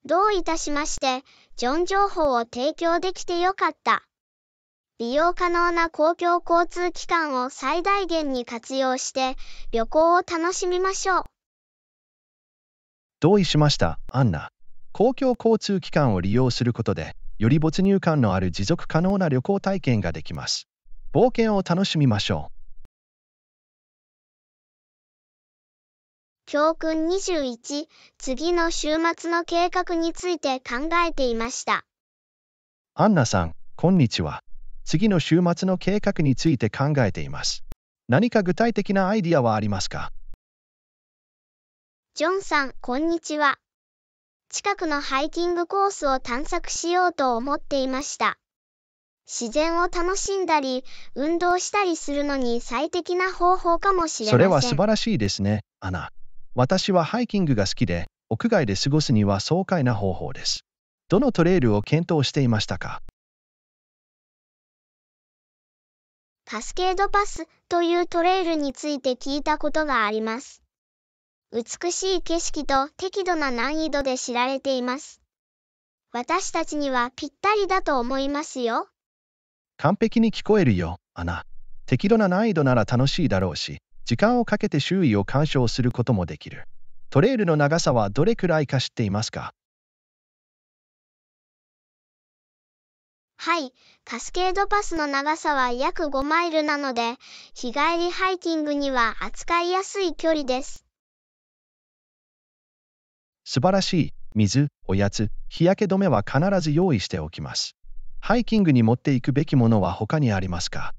どういたしまして、ジョン。情報を提供できてよかった。利用可能な公共交通機関を最大限に活用して旅行を楽しみましょう。同意しました、アンナ。公共交通機関を利用することで、より没入感のある持続可能な旅行体験ができます。冒険を楽しみましょう。教訓21、次の週末の計画について考えていました。アンナさん、こんにちは。次の週末の計画について考えています。何か具体的なアイディアはありますか？ジョンさん、こんにちは。近くのハイキングコースを探索しようと思っていました。自然を楽しんだり、運動したりするのに最適な方法かもしれません。それは素晴らしいですね、アナ。私はハイキングが好きで、屋外で過ごすには爽快な方法です。どのトレイルを検討していましたか？カスケードパスというトレイルについて聞いたことがあります。美しい景色と適度な難易度で知られています。私たちにはぴったりだと思いますよ。完璧に聞こえるよ、アナ。適度な難易度なら楽しいだろうし、時間をかけて周囲を鑑賞することもできる。トレイルの長さはどれくらいか知っていますか？はい、カスケードパスの長さは約5マイルなので、日帰りハイキングには扱いやすい距離です。素晴らしい。水、おやつ、日焼け止めは必ず用意しておきます。ハイキングに持っていくべきものは他にありますか？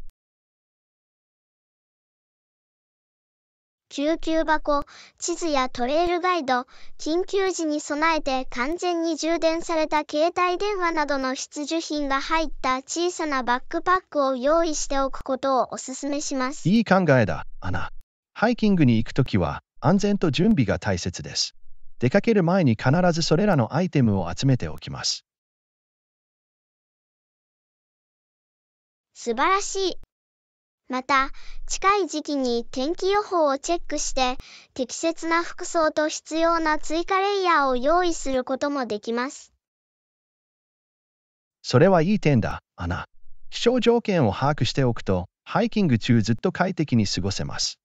救急箱、地図やトレイルガイド、緊急時に備えて完全に充電された携帯電話などの必需品が入った小さなバックパックを用意しておくことをお勧めします。いい考えだ、アナ。ハイキングに行くときは安全と準備が大切です。出かける前に必ずそれらのアイテムを集めておきます。素晴らしい。また、近い時期に天気予報をチェックして、適切な服装と必要な追加レイヤーを用意することもできます。それはいい点だ、アナ。気象条件を把握しておくと、ハイキング中ずっと快適に過ごせます。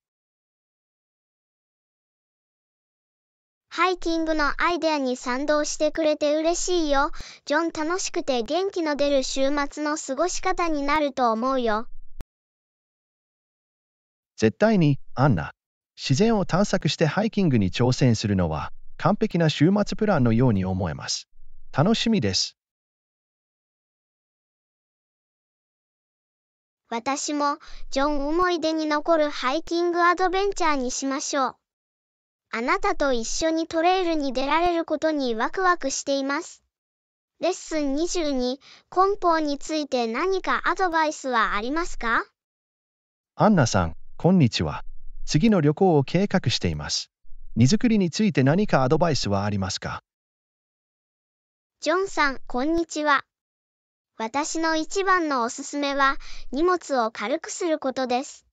ハイキングのアイデアに賛同してくれて嬉しいよ。ジョン、楽しくて元気の出る週末の過ごし方になると思うよ。絶対に、アンナ。自然を探索してハイキングに挑戦するのは、完璧な週末プランのように思えます。楽しみです。私も、ジョン思い出に残るハイキングアドベンチャーにしましょう。あなたと一緒にトレイルに出られることにワクワクしています。レッスン22、梱包について何かアドバイスはありますか？アンナさん、こんにちは。次の旅行を計画しています。荷造りについて何かアドバイスはありますか？ジョンさん、こんにちは。私の一番のおすすめは、荷物を軽くすることです。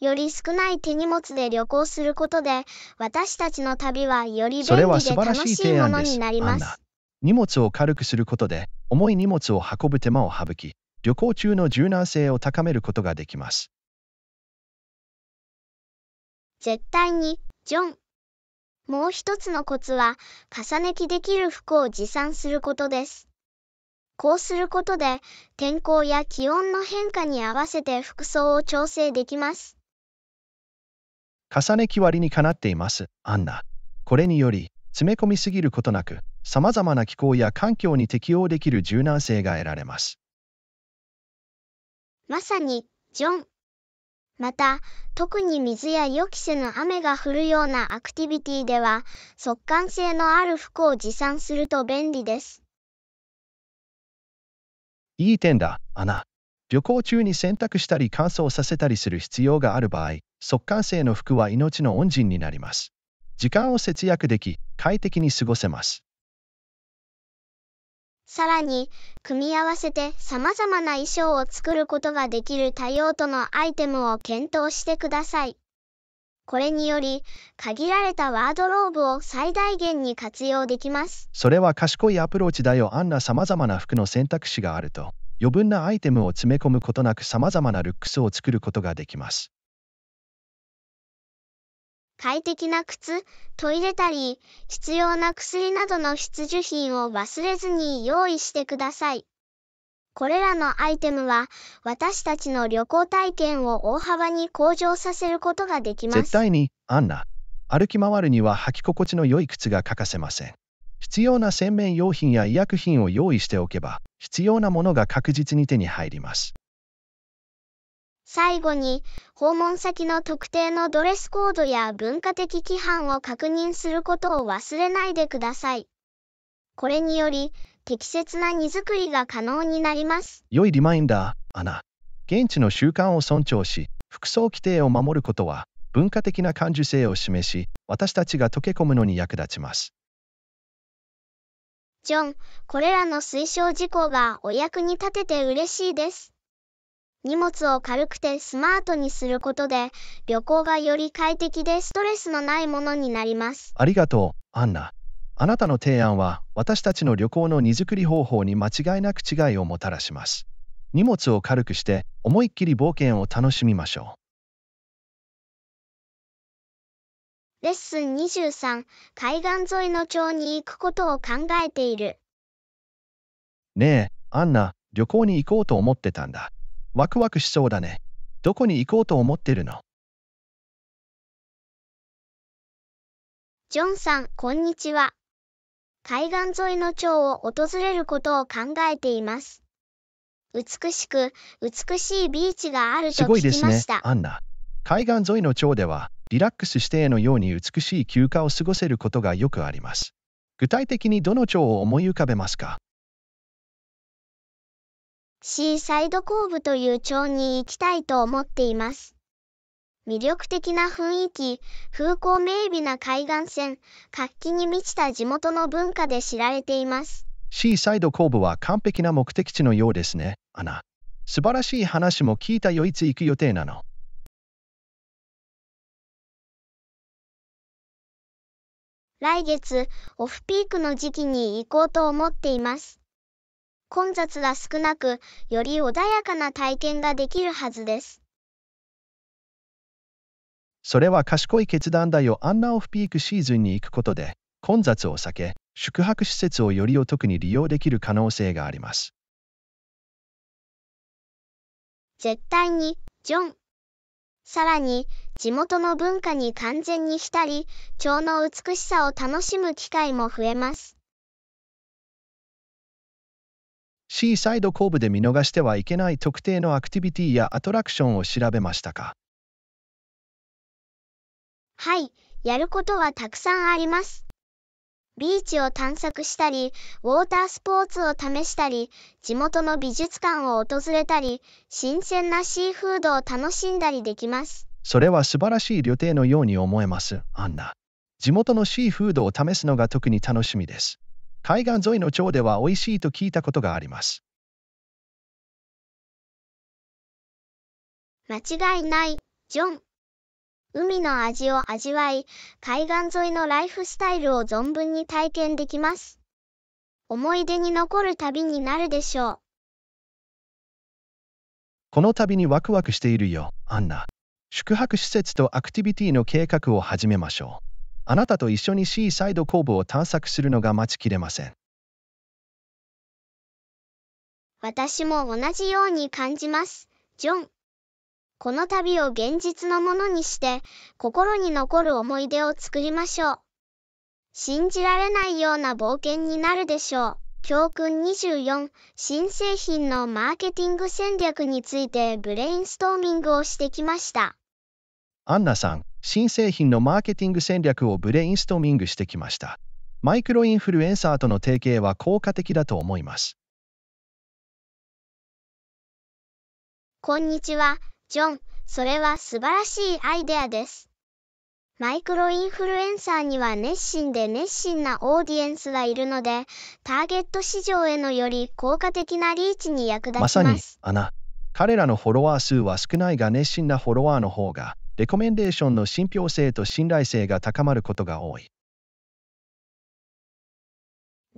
より少ない手荷物で旅行することで、私たちの旅はより便利で楽しいものになります。荷物を軽くすることで、重い荷物を運ぶ手間を省き、旅行中の柔軟性を高めることができます。絶対に、ジョン。もう一つのコツは、重ね着できる服を持参することです。こうすることで、天候や気温の変化に合わせて服装を調整できます。重ね着割りにかなっています、アンナ。これにより、詰め込みすぎることなく、様々な気候や環境に適応できる柔軟性が得られます。まさに、ジョン。また、特に水や予期せぬ雨が降るようなアクティビティでは、速乾性のある服を持参すると便利です。いい点だ、アナ。旅行中に洗濯したり乾燥させたりする必要がある場合、速乾性の服は命の恩人になります。時間を節約でき、快適に過ごせます。さらに、組み合わせて様々な衣装を作ることができる多用途のアイテムを検討してください。これにより、限られたワードローブを最大限に活用できます。それは賢いアプローチだよ。アンナ。様々な服の選択肢があると、余分なアイテムを詰め込むことなく様々なルックスを作ることができます。快適な靴、トイレタリー、必要な薬などの必需品を忘れずに用意してください。これらのアイテムは私たちの旅行体験を大幅に向上させることができます。絶対に、アンナ。歩き回るには履き心地の良い靴が欠かせません。必要な洗面用品や医薬品を用意しておけば、必要なものが確実に手に入ります。最後に、訪問先の特定のドレスコードや文化的規範を確認することを忘れないでください。これにより、適切な荷造りが可能になります。良いリマインダー、アナ。現地の習慣を尊重し、服装規定を守ることは、文化的な感受性を示し、私たちが溶け込むのに役立ちます。ジョン、これらの推奨事項がお役に立てて嬉しいです。荷物を軽くてスマートにすることで、旅行がより快適でストレスのないものになります。ありがとう、アンナ。あなたの提案は、私たちの旅行の荷造り方法に間違いなく違いをもたらします。荷物を軽くして、思いっきり冒険を楽しみましょう。レッスン23、海岸沿いの町に行くことを考えている。ねえ、アンナ、旅行に行こうと思ってたんだ。ワクワクしそうだね。どこに行こうと思ってるの？ジョンさん、こんにちは。海岸沿いの町を訪れることを考えています。美しいビーチがあると聞きました。すごいですね、アンナ。海岸沿いの町では、リラックスして絵のように美しい休暇を過ごせることがよくあります。具体的にどの町を思い浮かべますか？シーサイドコーブという町に行きたいと思っています。魅力的な雰囲気、風光明媚な海岸線、活気に満ちた地元の文化で知られています。シーサイドコーブは完璧な目的地のようですね、アナ。素晴らしい話も聞いたよ。いつ行く予定なの？来月、オフピークの時期に行こうと思っています。混雑が少なく、より穏やかな体験ができるはずです。それは賢い決断だよ。アンナ。オフピークシーズンに行くことで、混雑を避け、宿泊施設をよりお得に利用できる可能性があります。絶対に、ジョン。さらに、地元の文化に完全に浸り、町の美しさを楽しむ機会も増えます。シーサイドコーブで見逃してはいけない特定のアクティビティやアトラクションを調べましたか？はい、やることはたくさんあります。ビーチを探索したり、ウォータースポーツを試したり、地元の美術館を訪れたり、新鮮なシーフードを楽しんだりできます。それは素晴らしい旅程のように思えます、アンナ。地元のシーフードを試すのが特に楽しみです。海岸沿いの町では美味しいと聞いたことがあります。間違いない、ジョン。海の味を味わい、海岸沿いのライフスタイルを存分に体験できます。思い出に残る旅になるでしょう。この旅にワクワクしているよ、アンナ。宿泊施設とアクティビティの計画を始めましょう。あなたと一緒にシーサイドコーブを探索するのが待ちきれません。私も同じように感じます、ジョン。この旅を現実のものにして、心に残る思い出を作りましょう。信じられないような冒険になるでしょう。教訓24、新製品のマーケティング戦略についてブレインストーミングをしてきました。アンナさん、新製品のマーケティング戦略をブレインストーミングしてきました。マイクロインフルエンサーとの提携は効果的だと思います。こんにちは。ジョン、それは素晴らしいアイデアです。マイクロインフルエンサーには熱心なオーディエンスがいるので、ターゲット市場へのより効果的なリーチに役立ちます。まさに、アナ。彼らのフォロワー数は少ないが熱心なフォロワーの方が、レコメンデーションの信憑性と信頼性が高まることが多い。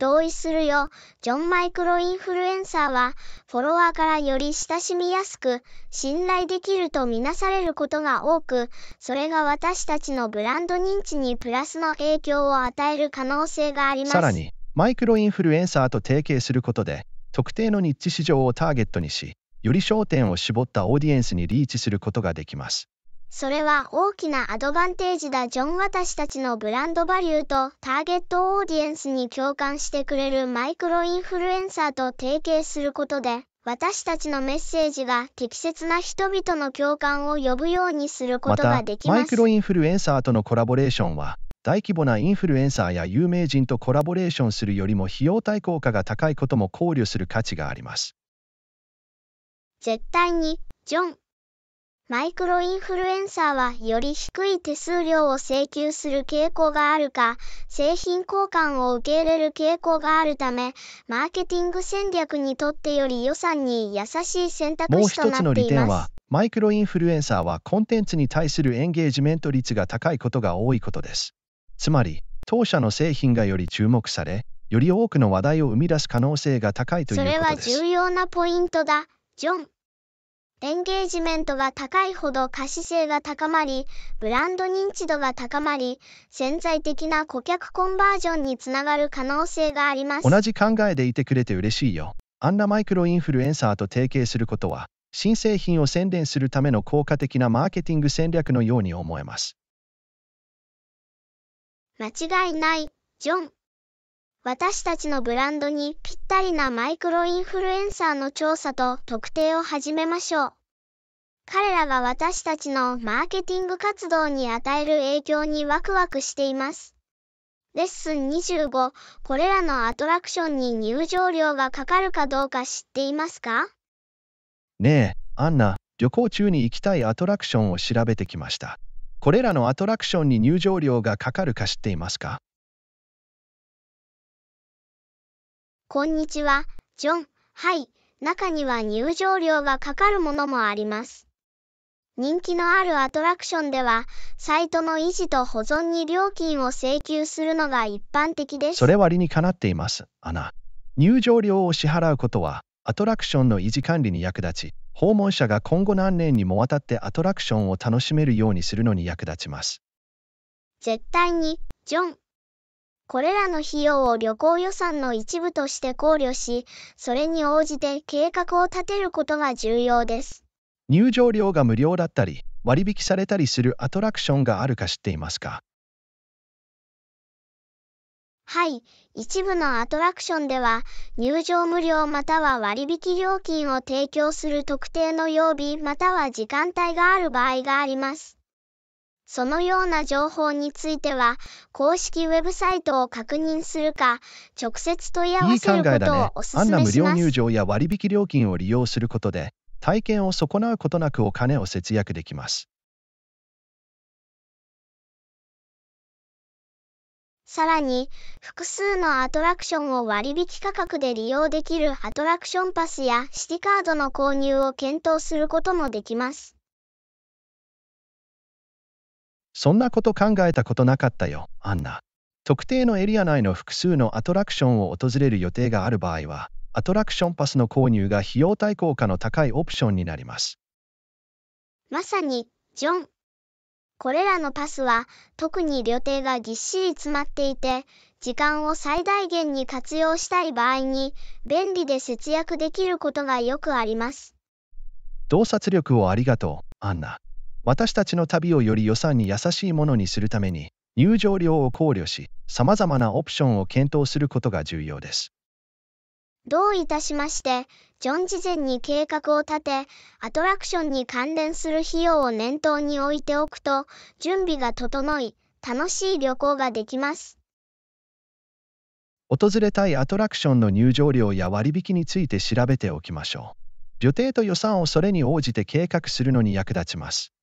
同意するよ。ジョン・マイクロインフルエンサーは、フォロワーからより親しみやすく、信頼できるとみなされることが多く、それが私たちのブランド認知にプラスの影響を与える可能性があります。さらに、マイクロインフルエンサーと提携することで、特定のニッチ市場をターゲットにし、より焦点を絞ったオーディエンスにリーチすることができます。それは大きなアドバンテージだ。ジョン。私たちのブランドバリューとターゲットオーディエンスに共感してくれるマイクロインフルエンサーと提携することで、私たちのメッセージが適切な人々の共感を呼ぶようにすることができます。また、マイクロインフルエンサーとのコラボレーションは、大規模なインフルエンサーや有名人とコラボレーションするよりも費用対効果が高いことも考慮する価値があります。絶対に、ジョン。マイクロインフルエンサーはより低い手数料を請求する傾向があるか、製品交換を受け入れる傾向があるため、マーケティング戦略にとってより予算に優しい選択肢となっています。もう一つの利点は、マイクロインフルエンサーはコンテンツに対するエンゲージメント率が高いことが多いことです。つまり、当社の製品がより注目され、より多くの話題を生み出す可能性が高いということです。それは重要なポイントだ、ジョン。エンゲージメントが高いほど可視性が高まり、ブランド認知度が高まり、潜在的な顧客コンバージョンにつながる可能性があります。同じ考えでいてくれて嬉しいよ。あんなマイクロインフルエンサーと提携することは、新製品を宣伝するための効果的なマーケティング戦略のように思えます。間違いない、ジョン。私たちのブランドにぴったりなマイクロインフルエンサーの調査と特定を始めましょう。彼らが私たちのマーケティング活動に与える影響にワクワクしています。レッスン25、これらのアトラクションに入場料がかかるかどうか知っていますか？ねえ、アンナ、旅行中に行きたいアトラクションを調べてきました。これらのアトラクションに入場料がかかるか知っていますか？こんにちは、ジョン。はい、中には入場料がかかるものもあります。人気のあるアトラクションでは、サイトの維持と保存に料金を請求するのが一般的です。それは理にかなっています、アナ。入場料を支払うことは、アトラクションの維持管理に役立ち、訪問者が今後何年にもわたってアトラクションを楽しめるようにするのに役立ちます。絶対に、ジョン。これらの費用を旅行予算の一部として考慮し、それに応じて計画を立てることが重要です。入場料が無料だったり、割引されたりするアトラクションがあるか知っていますか？はい、一部のアトラクションでは、入場無料または割引料金を提供する特定の曜日または時間帯がある場合があります。そのような情報については、公式ウェブサイトを確認するか、直接問い合わせることをお勧めします。アンナ無料入場や割引料金を利用することで、体験を損なうことなくお金を節約できます。さらに、複数のアトラクションを割引価格で利用できるアトラクションパスやシティカードの購入を検討することもできます。そんなこと考えたことなかったよ、アンナ。特定のエリア内の複数のアトラクションを訪れる予定がある場合は、アトラクションパスの購入が費用対効果の高いオプションになります。まさに、ジョン。これらのパスは、特に旅程がぎっしり詰まっていて、時間を最大限に活用したい場合に、便利で節約できることがよくあります。洞察力をありがとう、アンナ。私たちの旅をより予算に優しいものにするために、入場料を考慮し、様々なオプションを検討することが重要です。どういたしまして、ジョン。事前に計画を立て、アトラクションに関連する費用を念頭に置いておくと、準備が整い、楽しい旅行ができます。訪れたいアトラクションの入場料や割引について調べておきましょう。旅程と予算をそれに応じて計画するのに役立ちます。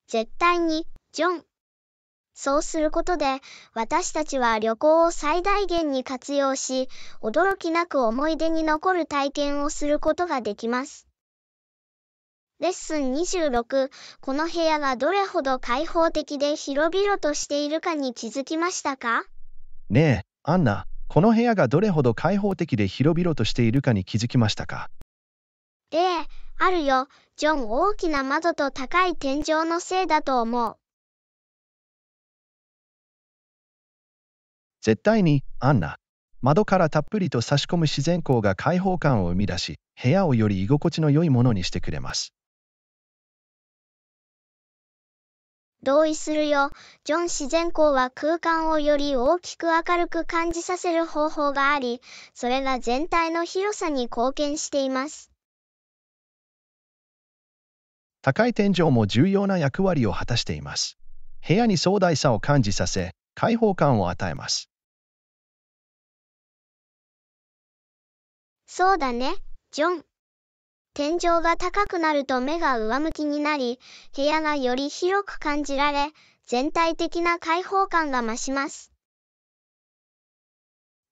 絶対に、ジョン。そうすることで、私たちは旅行を最大限に活用し、驚きなく思い出に残る体験をすることができます。レッスン26、この部屋がどれほど開放的で広々としているかに気づきましたか？ねえ、アンナ、この部屋がどれほど開放的で広々としているかに気づきましたか？ええ、あるよ。ジョン、大きな窓と高い天井のせいだと思う。絶対に、アンナ。窓からたっぷりと差し込む自然光が開放感を生み出し、部屋をより居心地の良いものにしてくれます。同意するよ。ジョン、自然光は空間をより大きく明るく感じさせる方法があり、それが全体の広さに貢献しています。高い天井も重要な役割を果たしています。部屋に壮大さを感じさせ、開放感を与えます。そうだね、ジョン。天井が高くなると目が上向きになり、部屋がより広く感じられ、全体的な開放感が増します。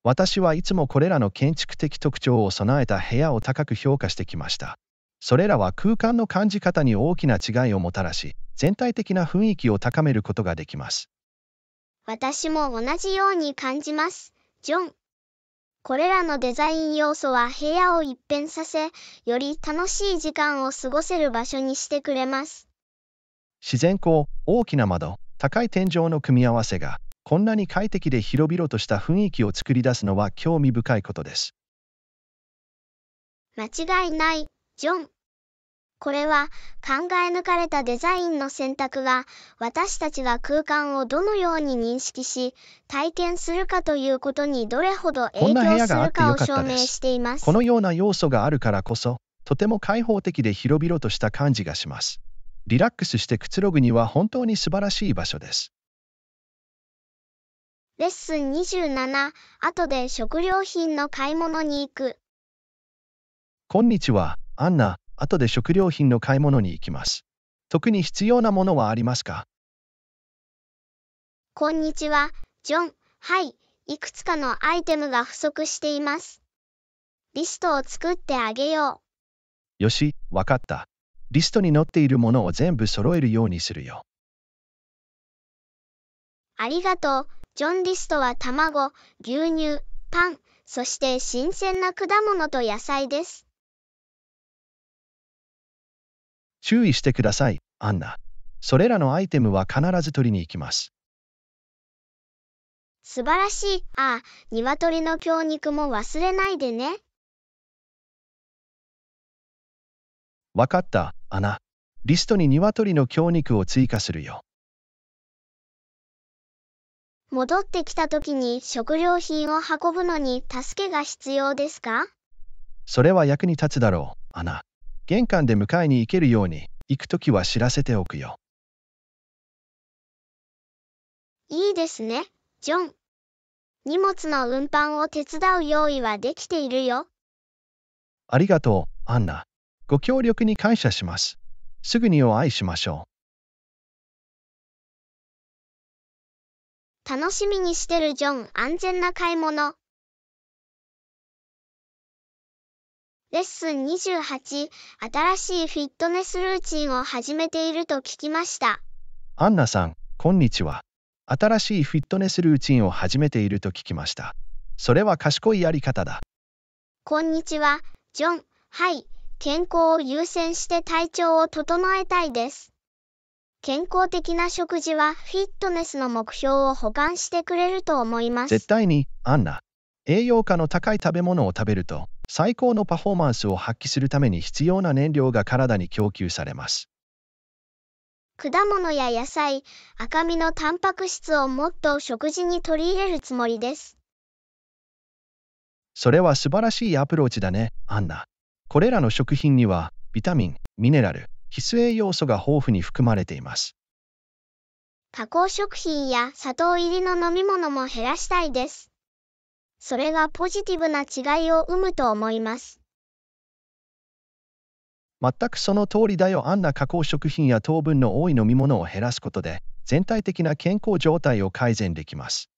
私はいつもこれらの建築的特徴を備えた部屋を高く評価してきました。それらは空間の感じ方に大きな違いをもたらし、全体的な雰囲気を高めることができます。私も同じように感じます、ジョン。これらのデザイン要素は部屋を一変させ、より楽しい時間を過ごせる場所にしてくれます。自然光、大きな窓、高い天井の組み合わせが、こんなに快適で広々とした雰囲気を作り出すのは興味深いことです。間違いない、ジョン。これは考え抜かれたデザインの選択が私たちが空間をどのように認識し体験するかということにどれほど影響するかを証明しています。このような要素があるからこそ、とても開放的で広々とした感じがします。リラックスしてくつろぐには本当に素晴らしい場所です。レッスン27、後で食料品の買い物に行く。こんにちは、アンナ。後で食料品の買い物に行きます。特に必要なものはありますか？こんにちは、ジョン。はい、いくつかのアイテムが不足しています。リストを作ってあげよう。よし、わかった。リストに載っているものを全部揃えるようにするよ。ありがとう、ジョン。リストは卵、牛乳、パン、そして新鮮な果物と野菜です。注意してください、アンナ。それらのアイテムは必ず取りに行きます。素晴らしい。ああ、鶏の強肉も忘れないでね。わかった、アナ。リストに鶏の強肉を追加するよ。戻ってきた時に食料品を運ぶのに助けが必要ですか？それは役に立つだろう、アナ。玄関で迎えに行けるように、行くときは知らせておくよ。いいですね、ジョン。荷物の運搬を手伝う用意はできているよ。ありがとう、アンナ。ご協力に感謝します。すぐにお会いしましょう。楽しみにしてるジョン。安全な買い物。レッスン28、新しいフィットネスルーチンを始めていると聞きました。アンナさん、こんにちは。新しいフィットネスルーチンを始めていると聞きました。それは賢いやり方だ。こんにちは、ジョン。はい、健康を優先して体調を整えたいです。健康的な食事はフィットネスの目標を補完してくれると思います。絶対に、アンナ。栄養価の高い食べ物を食べると、最高のパフォーマンスを発揮するために必要な燃料が体に供給されます。果物や野菜、赤身のタンパク質をもっと食事に取り入れるつもりです。それは素晴らしいアプローチだね、アンナ。これらの食品には、ビタミン、ミネラル、必須栄養素が豊富に含まれています。加工食品や砂糖入りの飲み物も減らしたいです。それがポジティブな違いを生むと思います。全くその通りだよ。アンナ。加工食品や糖分の多い飲み物を減らすことで、全体的な健康状態を改善できます。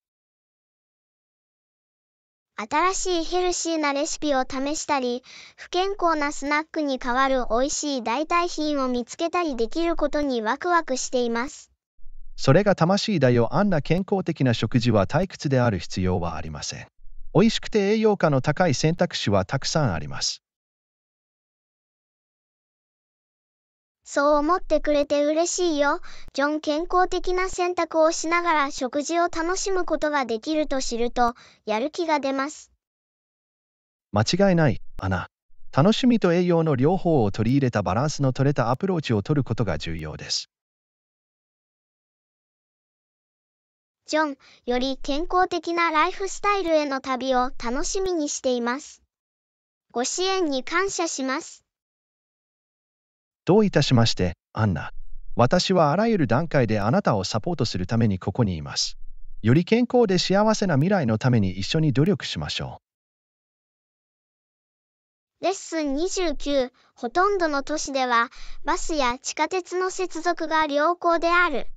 新しいヘルシーなレシピを試したり、不健康なスナックに代わる美味しい代替品を見つけたりできることにワクワクしています。それが魂だよ。あんな健康的な食事は退屈である必要はありません。美味しくて栄養価の高い選択肢はたくさんあります。そう思ってくれて嬉しいよ。ジョン、健康的な選択をしながら食事を楽しむことができると知ると、やる気が出ます。間違いない、アナ。楽しみと栄養の両方を取り入れたバランスの取れたアプローチを取ることが重要です。ジョン、より健康的なライフスタイルへの旅を楽しみにしています。ご支援に感謝します。どういたしまして、アンナ。私はあらゆる段階であなたをサポートするためにここにいます。より健康で幸せな未来のために一緒に努力しましょう。レッスン29、ほとんどの都市では、バスや地下鉄の接続が良好である。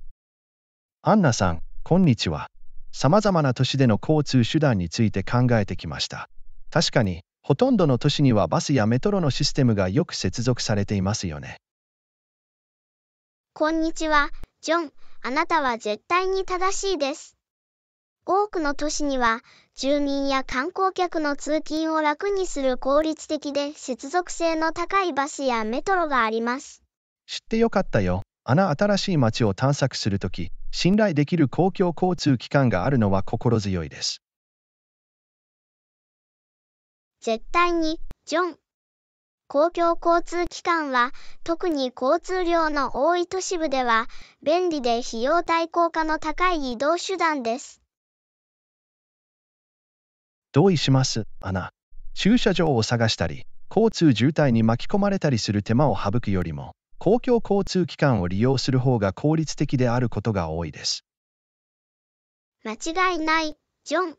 アンナさん、こんにちは。さまざまな都市での交通手段について考えてきました。確かに、ほとんどの都市にはバスやメトロのシステムがよく接続されていますよね。こんにちは、ジョン。あなたは絶対に正しいです。多くの都市には、住民や観光客の通勤を楽にする効率的で接続性の高いバスやメトロがあります。知ってよかったよ。新しい街を探索するとき、信頼できる公共交通機関があるのは心強いです。絶対に、ジョン。公共交通機関は、特に交通量の多い都市部では、便利で費用対効果の高い移動手段です。同意します、アナ。駐車場を探したり、交通渋滞に巻き込まれたりする手間を省くよりも、公共交通機関を利用する方が効率的であることが多いです。間違いない、ジョン。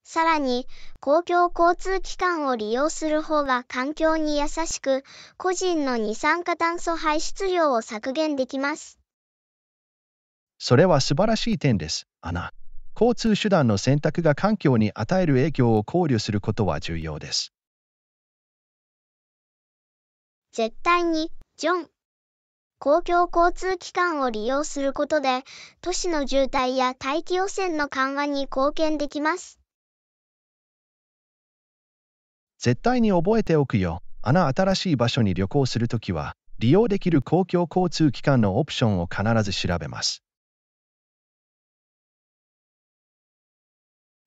さらに、公共交通機関を利用する方が環境に優しく、個人の二酸化炭素排出量を削減できます。それは素晴らしい点です、アナ。交通手段の選択が環境に与える影響を考慮することは重要です。絶対に、ジョン。公共交通機関を利用することで、都市の渋滞や大気汚染の緩和に貢献できます。絶対に覚えておくよ。新しい場所に旅行するときは、利用できる公共交通機関のオプションを必ず調べます。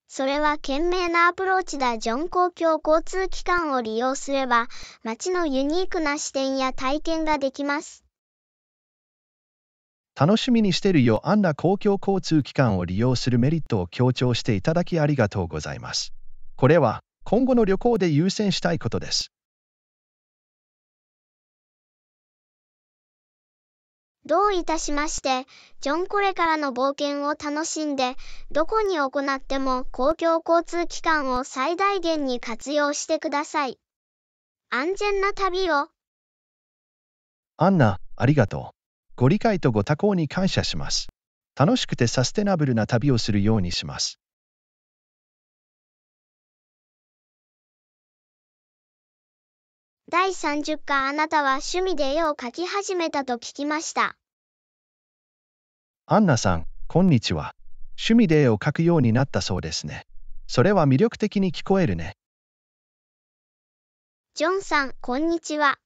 それは賢明なアプローチだ、ジョン。公共交通機関を利用すれば、街のユニークな視点や体験ができます。楽しみにしてるよ。公共交通機関を利用するメリットを強調していただきありがとうございます。これは、今後の旅行で優先したいことです。どういたしまして、ジョン。これからの冒険を楽しんで、どこに行っても公共交通機関を最大限に活用してください。安全な旅を。アンナ、ありがとう。ご理解とご多幸に感謝します。楽しくてサステナブルな旅をするようにします。第30課。あなたは趣味で絵を描き始めたと聞きました。アンナさん、こんにちは。趣味で絵を描くようになったそうですね。それは魅力的に聞こえるね。ジョンさん、こんにちは。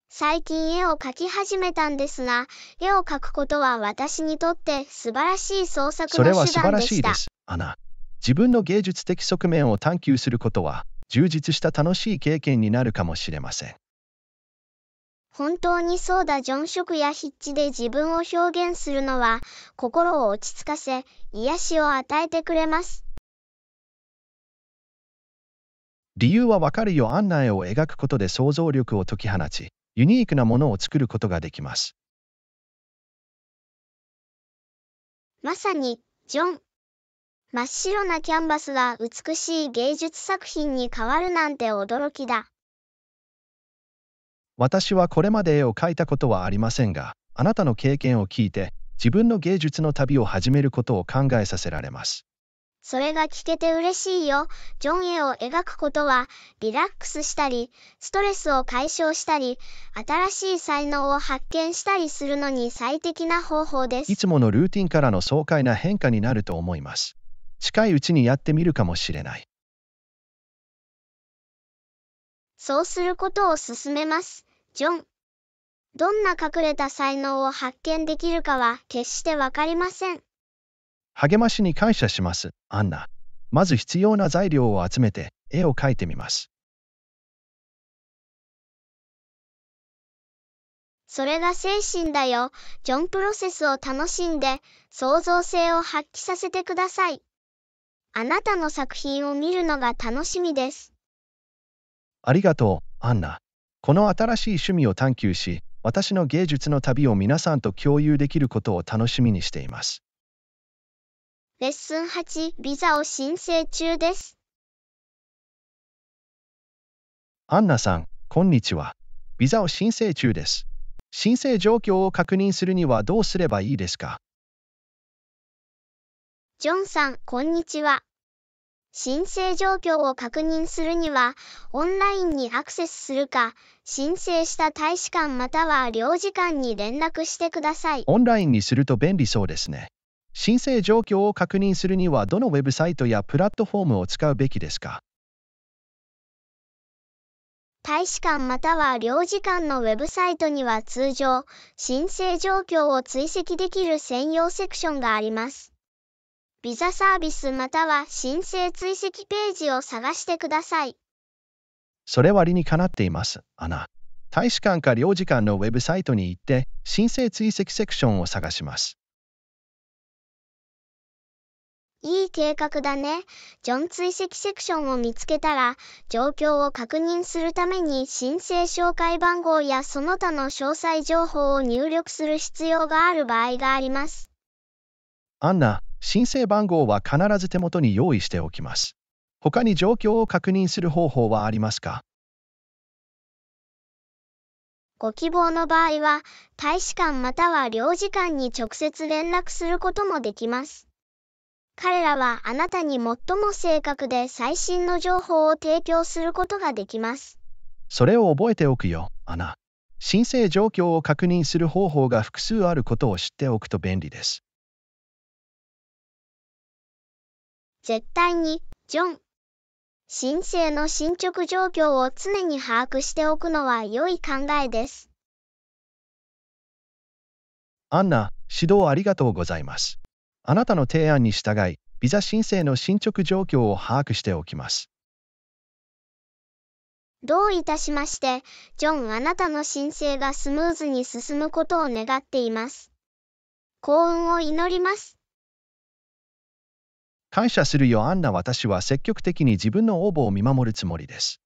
最近絵を描き始めたんですが、絵を描くことは私にとって素晴らしい創作の手段でした。それは素晴らしいです、アナ。自分の芸術的側面を探求することは、充実した楽しい経験になるかもしれません。本当にそうだ、ジョン。食や筆致で自分を表現するのは、心を落ち着かせ、癒しを与えてくれます。理由はわかるよ。アンナ絵を描くことで想像力を解き放ち、ユニークなものを作ることができます。まさに、ジョン。真っ白なキャンバスが美しい芸術作品に変わるなんて驚きだ。私はこれまで絵を描いたことはありませんが、あなたの経験を聞いて、自分の芸術の旅を始めることを考えさせられます。それが聞けて嬉しいよ。ジョン。絵を描くことは、リラックスしたり、ストレスを解消したり、新しい才能を発見したりするのに最適な方法です。いつものルーティンからの爽快な変化になると思います。近いうちにやってみるかもしれない。そうすることを勧めます、ジョン。どんな隠れた才能を発見できるかは決してわかりません。励ましに感謝します、アンナ。まず必要な材料を集めて絵を描いてみます。それが精神だよ。ジョン。プロセスを楽しんで、創造性を発揮させてください。あなたの作品を見るのが楽しみです。ありがとう、アンナ。この新しい趣味を探求し、私の芸術の旅を皆さんと共有できることを楽しみにしています。レッスン8、ビザを申請中です。アンナさん、こんにちは。ビザを申請中です。申請状況を確認するにはどうすればいいですか？ジョンさん、こんにちは。申請状況を確認するには、オンラインにアクセスするか、申請した大使館または領事館に連絡してください。オンラインにすると便利そうですね。申請状況を確認するにはどのウェブサイトやプラットフォームを使うべきですか？大使館または領事館のウェブサイトには通常、申請状況を追跡できる専用セクションがあります。ビザサービスまたは申請追跡ページを探してください。それは理にかなっています、アナ。大使館か領事館のウェブサイトに行って、申請追跡セクションを探します。いい計画だね。ジョン。追跡セクションを見つけたら、状況を確認するために申請照会番号やその他の詳細情報を入力する必要がある場合があります。アンナ、申請番号は必ず手元に用意しておきます。他に状況を確認する方法はありますか？ご希望の場合は、大使館または領事館に直接連絡することもできます。彼らはあなたに最も正確で最新の情報を提供することができます。それを覚えておくよ、アナ。申請状況を確認する方法が複数あることを知っておくと便利です。絶対に、ジョン。申請の進捗状況を常に把握しておくのは良い考えです。アンナ、指導ありがとうございます。あなたの提案に従い、ビザ申請の進捗状況を把握しておきます。どういたしまして、ジョン。あなたの申請がスムーズに進むことを願っています。幸運を祈ります。感謝するよ、アンナ。私は積極的に自分の応募を見守るつもりです。